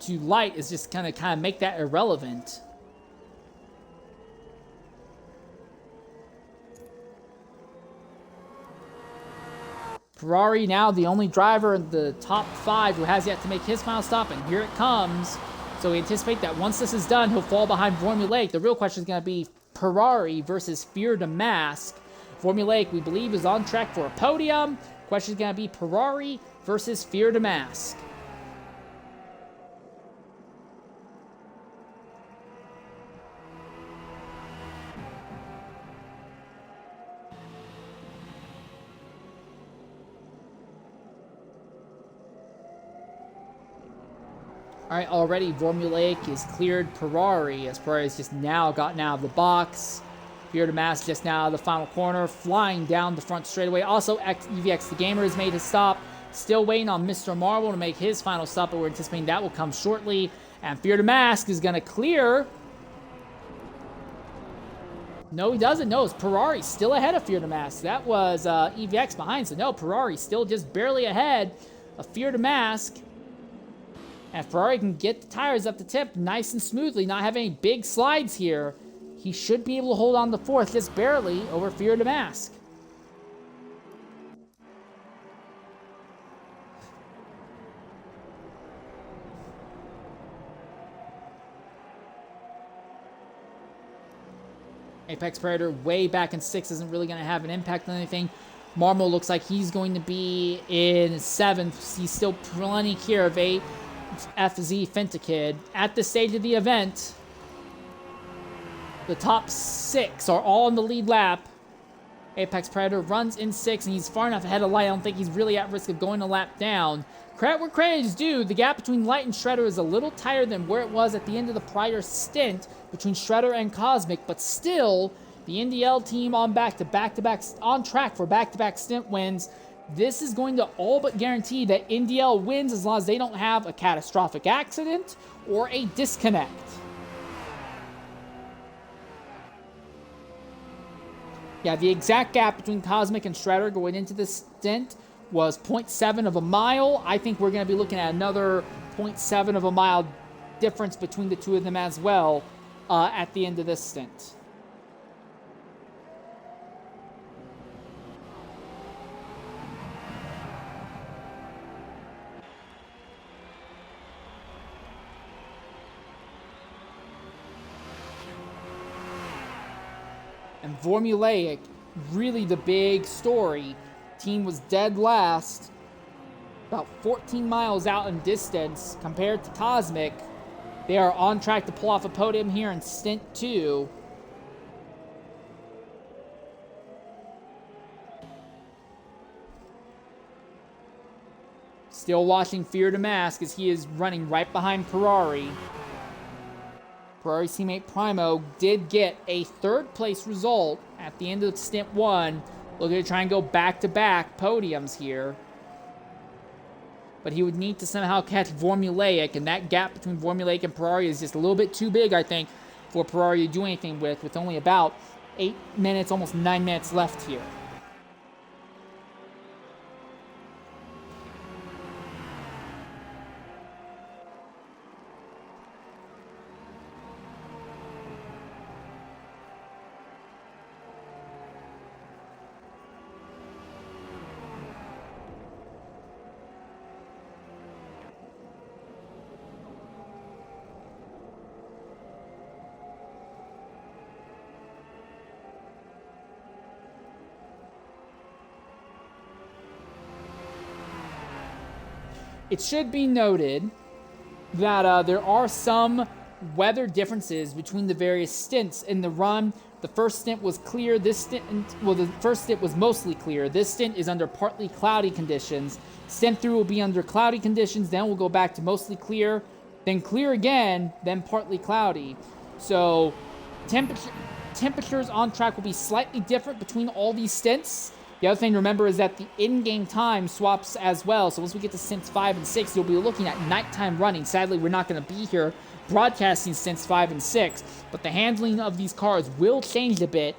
to light is just going to kind of make that irrelevant. Ferrari now the only driver in the top 5 who has yet to make his final stop, and here it comes. So we anticipate that once this is done, he'll fall behind Formulaic. The real question is going to be Ferrari versus Fear to Mask. Formulaic, we believe, is on track for a podium. Question is going to be Ferrari versus Fear to Mask. All right, already Formulaic is cleared Ferrari, as Ferrari has just now gotten out of the box. Fear to Mask just now out of the final corner, flying down the front straightaway. Also, EVX the Gamer has made his stop. Still waiting on Mr. Marvel to make his final stop, but we're anticipating that will come shortly. And Fear to Mask is going to clear. No, he doesn't. No, it's Ferrari still ahead of Fear to Mask. That was EVX behind, so no, Ferrari still just barely ahead of Fear to Mask. And Ferrari can get the tires up the tip nice and smoothly, not have any big slides here. He should be able to hold on to fourth just barely over Fear to Mask. Apex Predator way back in 6 isn't really going to have an impact on anything. Marmo looks like he's going to be in 7th. He's still plenty clear of 8. FZ Fintikid. At this stage of the event, the top 6 are all in the lead lap. Apex Predator runs in 6, and he's far enough ahead of Light. I don't think he's really at risk of going a lap down. Credit where credit is due. The gap between Light and Shredder is a little tighter than where it was at the end of the prior stint between Shredder and Cosmic, but still, the NDL team on on track for back-to-back stint wins. This is going to all but guarantee that NDL wins as long as they don't have a catastrophic accident or a disconnect. Yeah, the exact gap between Cosmic and Shredder going into this stint was 0.7 of a mile. I think we're going to be looking at another 0.7 of a mile difference between the two of them as well at the end of this stint. And Formulaic, really the big story. Team was dead last, about 14 miles out in distance compared to Cosmic. They are on track to pull off a podium here in Stint 2. Still watching Fear to Mask as he is running right behind Ferrari. Ferrari's teammate Primo did get a third place result at the end of Stint 1. Looking to try and go back-to-back podiums here. But he would need to somehow catch Formulaic, and that gap between Formulaic and Ferrari is just a little bit too big, I think, for Ferrari to do anything with only about 8 minutes, almost 9 minutes left here. It should be noted that there are some weather differences between the various stints in the run. The first stint was clear. The first stint was mostly clear. This stint is under partly cloudy conditions. Stint 3 will be under cloudy conditions. Then we'll go back to mostly clear, then clear again, then partly cloudy. So temperatures on track will be slightly different between all these stints. The other thing to remember is that the in-game time swaps as well. So once we get to stints 5 and 6, you'll be looking at nighttime running. Sadly, we're not going to be here broadcasting stints 5 and 6, but the handling of these cars will change a bit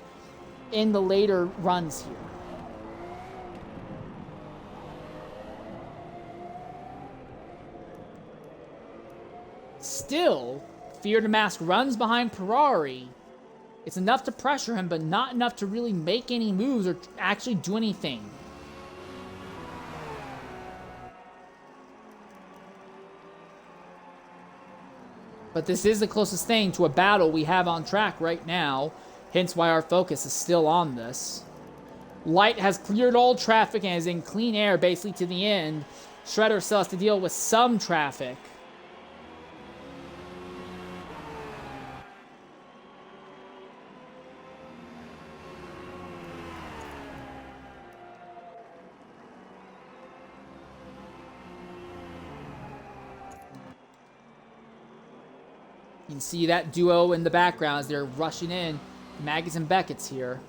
in the later runs here. Still, Fear to Mask runs behind Ferrari. It's enough to pressure him, but not enough to really make any moves or actually do anything. But this is the closest thing to a battle we have on track right now, hence why our focus is still on this. Light has cleared all traffic and is in clean air basically to the end. Shredder still has to deal with some traffic. You can see that duo in the background as they're rushing in. Maggis and Beckett's here.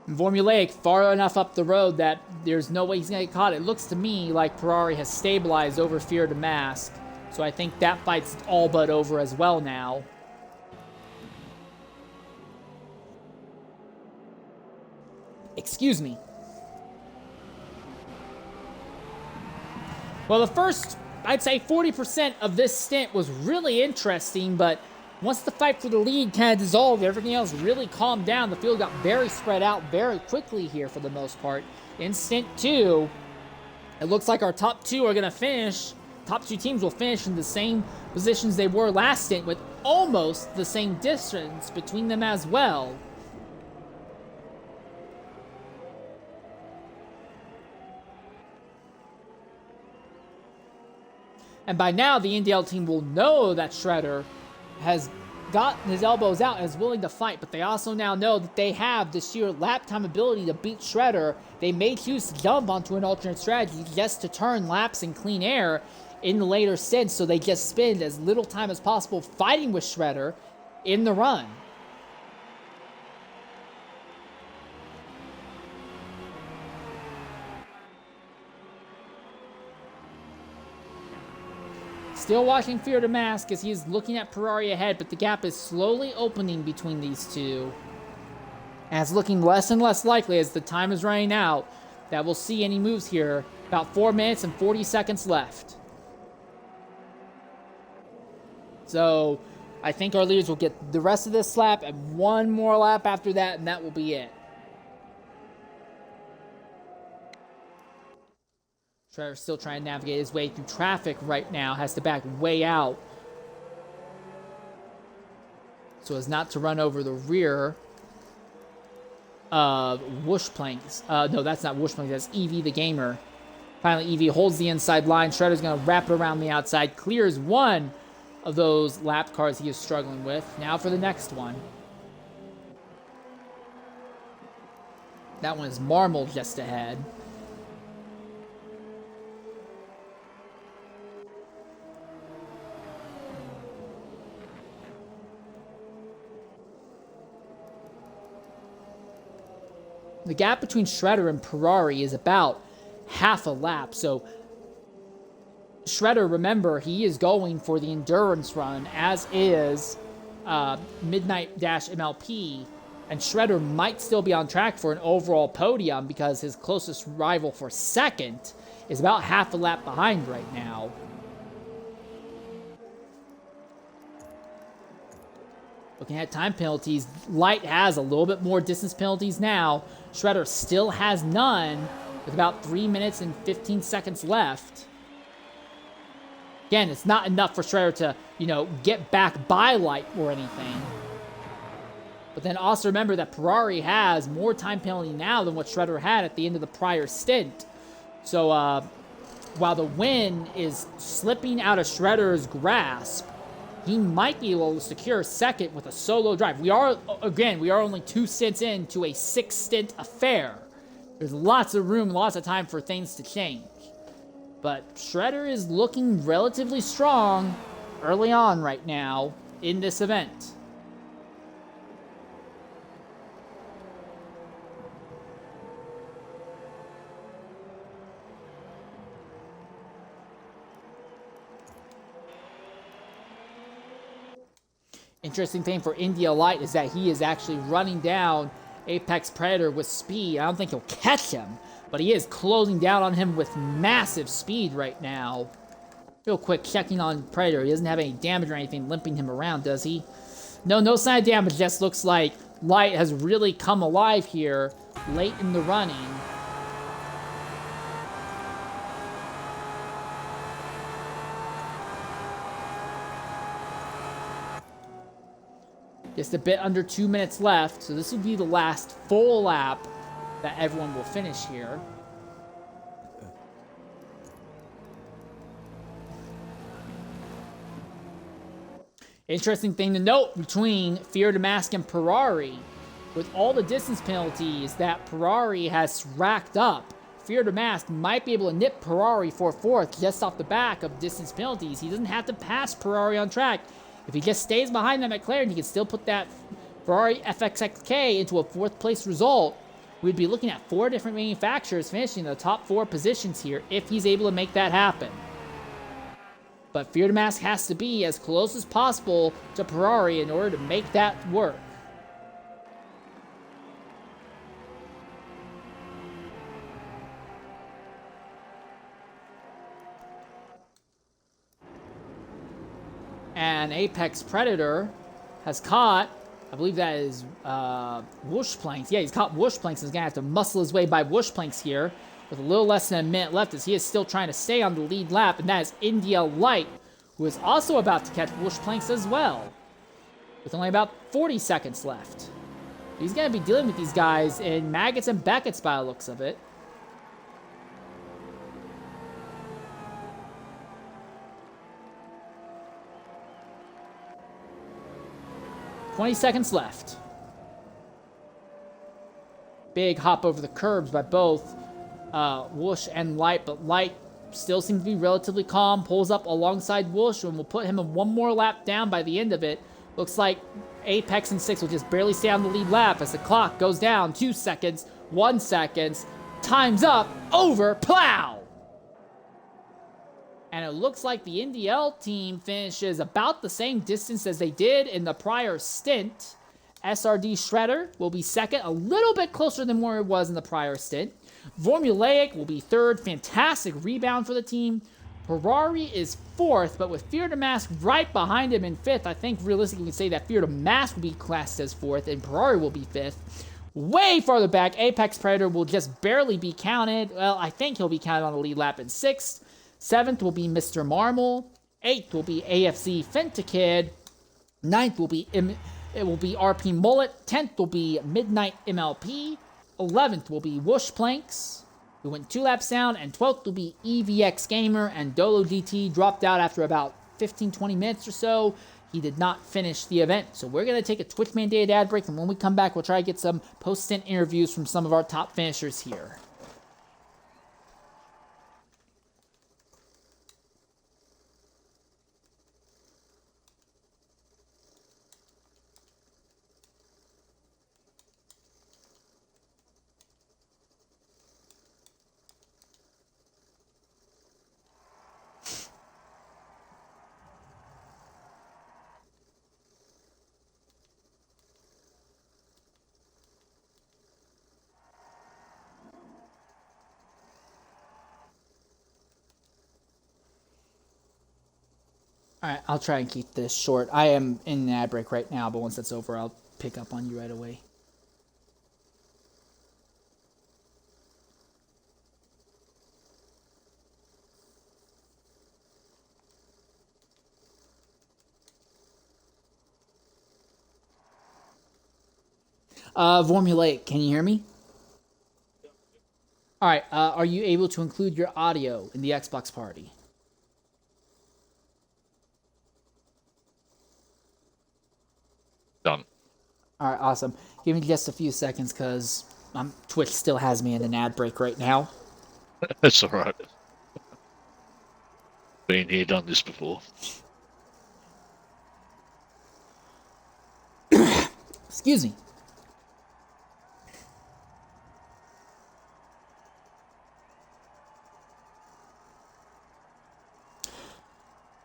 Formulaic far enough up the road that there's no way he's going to get caught. It looks to me like Ferrari has stabilized over Fear to Mask. So I think that fight's all but over as well now. Excuse me. Well, the first, I'd say 40% of this stint was really interesting, but once the fight for the lead kind of dissolved, everything else really calmed down. The field got very spread out very quickly here for the most part. In Stint 2, it looks like our top two are going to finish. Top two teams will finish in the same positions they were last stint with almost the same distance between them as well. And by now, the NDL team will know that Shredder has gotten his elbows out and is willing to fight, but they also now know that they have the sheer lap time ability to beat Shredder. They may choose to jump onto an alternate strategy just to turn laps in clean air in the later stints, so they just spend as little time as possible fighting with Shredder in the run. Still watching Fear the Mask as he is looking at Ferrari ahead, but the gap is slowly opening between these two. And it's looking less and less likely as the time is running out that we'll see any moves here. About 4 minutes and 40 seconds left. So I think our leaders will get the rest of this lap and one more lap after that, and that will be it. Shredder's still trying to navigate his way through traffic right now. Has to back way out so as not to run over the rear of Whoosh Planks. No, that's not Whoosh Planks. That's Evie the Gamer. Finally, Evie holds the inside line. Shredder's going to wrap it around the outside. Clears one of those lap cars he is struggling with. Now for the next one. That one is Marmal just ahead. The gap between Shredder and Ferrari is about half a lap. So Shredder, remember, he is going for the endurance run, as is Midnight Dash MLP. And Shredder might still be on track for an overall podium because his closest rival for second is about half a lap behind right now. Looking at time penalties, Light has a little bit more distance penalties now. Shredder still has none with about 3 minutes and 15 seconds left. Again, it's not enough for Shredder to, get back by Light or anything. But then also remember that Ferrari has more time penalty now than what Shredder had at the end of the prior stint. So while the win is slipping out of Shredder's grasp, he might be able to secure second with a solo drive. We are only 2 stints into a 6-stint affair. There's lots of room, lots of time for things to change. But Shredder is looking relatively strong early on right now in this event. Interesting thing for India Light is that he is actually running down Apex Predator with speed. I don't think he'll catch him, but he is closing down on him with massive speed right now. Real quick, checking on Predator. He doesn't have any damage or anything limping him around, does he? No sign of damage. Just looks like Light has really come alive here late in the running. Just a bit under 2 minutes left, so this will be the last full lap that everyone will finish here. Interesting thing to note between Fear the Mask and Ferrari, with all the distance penalties that Ferrari has racked up, Fear the Mask might be able to nip Ferrari for fourth just off the back of distance penalties. He doesn't have to pass Ferrari on track. If he just stays behind them at McLaren, he can still put that Ferrari FXXK into a fourth place result. We'd be looking at 4 different manufacturers finishing in the top 4 positions here if he's able to make that happen. But Fear the Mask has to be as close as possible to Ferrari in order to make that work. And Apex Predator has caught, I believe that is Whoosh Planks. Yeah, he's caught Whoosh Planks and is going to have to muscle his way by Whoosh Planks here with a little less than a minute left as he is still trying to stay on the lead lap. And that is India Light, who is also about to catch Whoosh Planks as well with only about 40 seconds left. He's going to be dealing with these guys in Maggots and Beckett's by the looks of it. 20 seconds left. Big hop over the curbs by both Whoosh and Light, but Light still seems to be relatively calm, pulls up alongside Whoosh, and will put him in one more lap down by the end of it. Looks like Apex and 6 will just barely stay on the lead lap as the clock goes down. 2 seconds, 1 second, time's up, over, plow! And it looks like the NDL team finishes about the same distance as they did in the prior stint. SRD Shredder will be second, a little bit closer than where it was in the prior stint. Formulaic will be third, fantastic rebound for the team. Ferrari is fourth, but with Fear to Mask right behind him in fifth, I think realistically we can say that Fear to Mask will be classed as fourth and Ferrari will be fifth. Way farther back, Apex Predator will just barely be counted. Well, I think he'll be counted on the lead lap in sixth. Seventh will be Mr. Marmal. Eighth will be AFC Fentikid. Ninth will be RP Mullet. 10th will be Midnight MLP. 11th will be Whoosh Planks, who went 2 laps down. And 12th will be EVX Gamer. And Dolo DT dropped out after about 15-20 minutes or so. He did not finish the event. So we're going to take a Twitch mandated ad break. And when we come back, we'll try to get some post-stint interviews from some of our top finishers here. All right, I'll try and keep this short. I am in an ad break right now, but once that's over, I'll pick up on you right away. Formulaic, can you hear me? All right, are you able to include your audio in the Xbox party? Done. All right, awesome. Give me just a few seconds because Twitch still has me in an ad break right now. That's all right. Been here, done this before. Excuse me.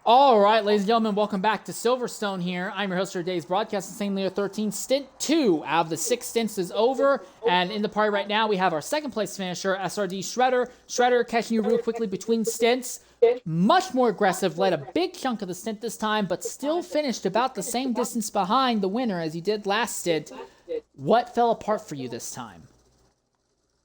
All right, ladies and gentlemen, welcome back to Silverstone here. I'm your host for today's broadcast, Insane Leo 13. Stint 2 out of the 6 stints is over. And in the party right now, we have our second place finisher, SRD Shredder. Shredder, catching you real quickly between stints. Much more aggressive, led a big chunk of the stint this time, but still finished about the same distance behind the winner as you did last stint. What fell apart for you this time?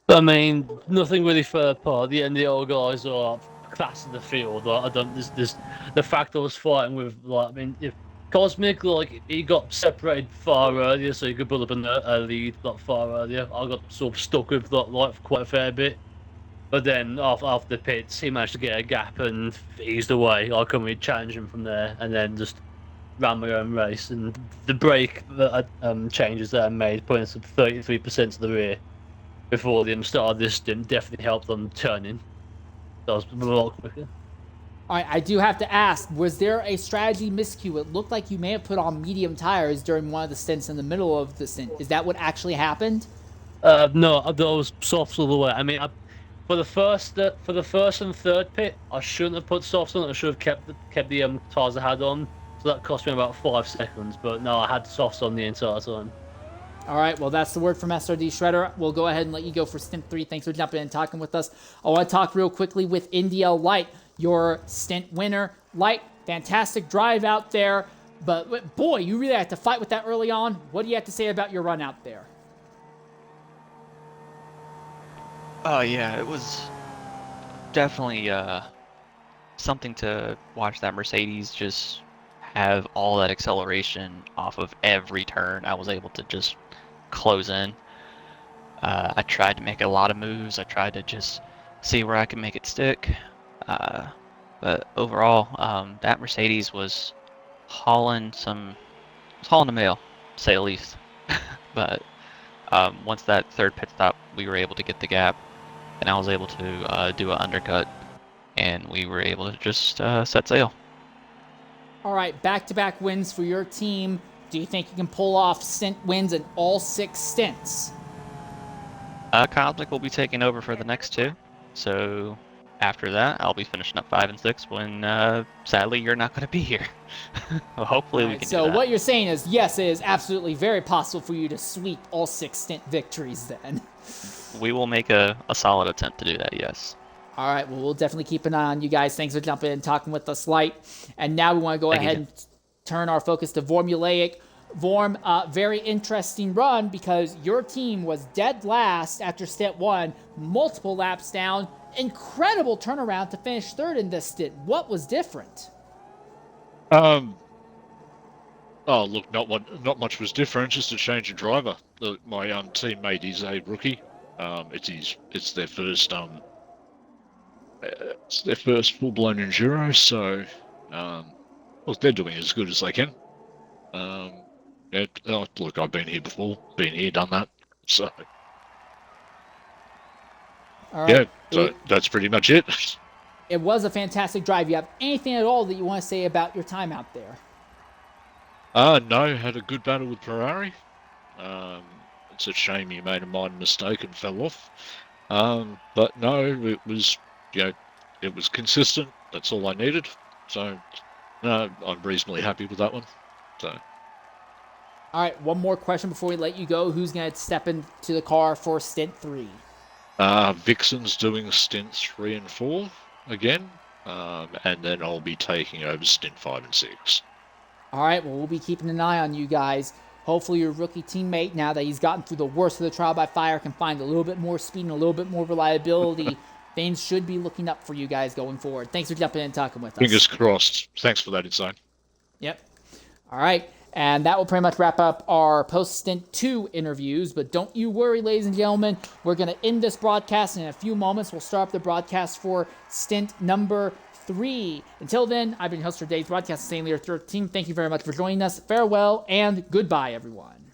I mean, nothing really fell apart. The NDL guys are class in the field. Like, I don't. This the fact I was fighting with, like, I mean, if Cosmic, like, he got separated far earlier, so he could build up a lead like far earlier. I got sort of stuck with that, like, for quite a fair bit. But then after the pits, he managed to get a gap and eased away. I couldn't really challenge him from there, and then just ran my own race. And the brake changes that I made, putting us at 33% to the rear before the start of this stint, definitely helped on turning. That was a lot quicker. All right, I do have to ask, was there a strategy miscue? It looked like you may have put on medium tires during one of the stints in the middle of the stint. Is that what actually happened? No, I was softs all the way. I mean, for the first and third pit, I shouldn't have put softs on. I should have kept the tires I had on. So that cost me about 5 seconds. But no, I had softs on the entire time. All right, well, that's the word from SRD Shredder. We'll go ahead and let you go for Stint 3. Thanks for jumping in and talking with us. I want to talk real quickly with NDL Light, your stint winner. Light, fantastic drive out there. But, boy, you really had to fight with that early on. What do you have to say about your run out there? Yeah, it was definitely something to watch that Mercedes just have all that acceleration off of every turn. I was able to just close in. I tried to make a lot of moves. I tried to just see where I could make it stick. But overall, that Mercedes was hauling the mail, say the least. But once that third pit stop, we were able to get the gap, and I was able to do an undercut, and we were able to just set sail. All right, back-to-back wins for your team. Do you think you can pull off stint wins in all 6 stints? Cosmic will be taking over for the next 2, so after that, I'll be finishing up 5 and 6 when, sadly, you're not going to be here. Well, hopefully we can do So that. what you're saying is, yes, it is absolutely very possible for you to sweep all 6 stint victories then. We will make a solid attempt to do that, yes. All right, well, we'll definitely keep an eye on you guys. Thanks for jumping in and talking with us, Light. And now we want to go Thank you, ahead and turn our focus to Formulaic. Vorm, very interesting run because your team was dead last after stint 1, multiple laps down. Incredible turnaround to finish 3rd in this stint. What was different? Oh, look, not much was different. Just a change of driver. My teammate is a rookie. It's their first full-blown enduro. So, look, they're doing as good as they can. Look, I've been here before, done that. So, All right. so that's pretty much it. It was a fantastic drive. You have anything at all that you want to say about your time out there? No, had a good battle with Ferrari. It's a shame he made a minor mistake and fell off. But no, it was, it was consistent. That's all I needed. So, no, I'm reasonably happy with that one. So. All right, one more question before we let you go. Who's going to step into the car for stint 3? Vixen's doing stints 3 and 4 again, and then I'll be taking over stint 5 and 6. All right, well, we'll be keeping an eye on you guys. Hopefully your rookie teammate, now that he's gotten through the worst of the trial by fire, can find a little bit more speed and a little bit more reliability. Things should be looking up for you guys going forward. Thanks for jumping in and talking with us. Fingers crossed. Thanks for that insight. Yep. All right. And that will pretty much wrap up our post-stint 2 interviews. But don't you worry, ladies and gentlemen. We're going to end this broadcast in a few moments. We'll start up the broadcast for stint number 3. Until then, I've been your host for today's broadcast, St. Lear 13. Thank you very much for joining us. Farewell and goodbye, everyone.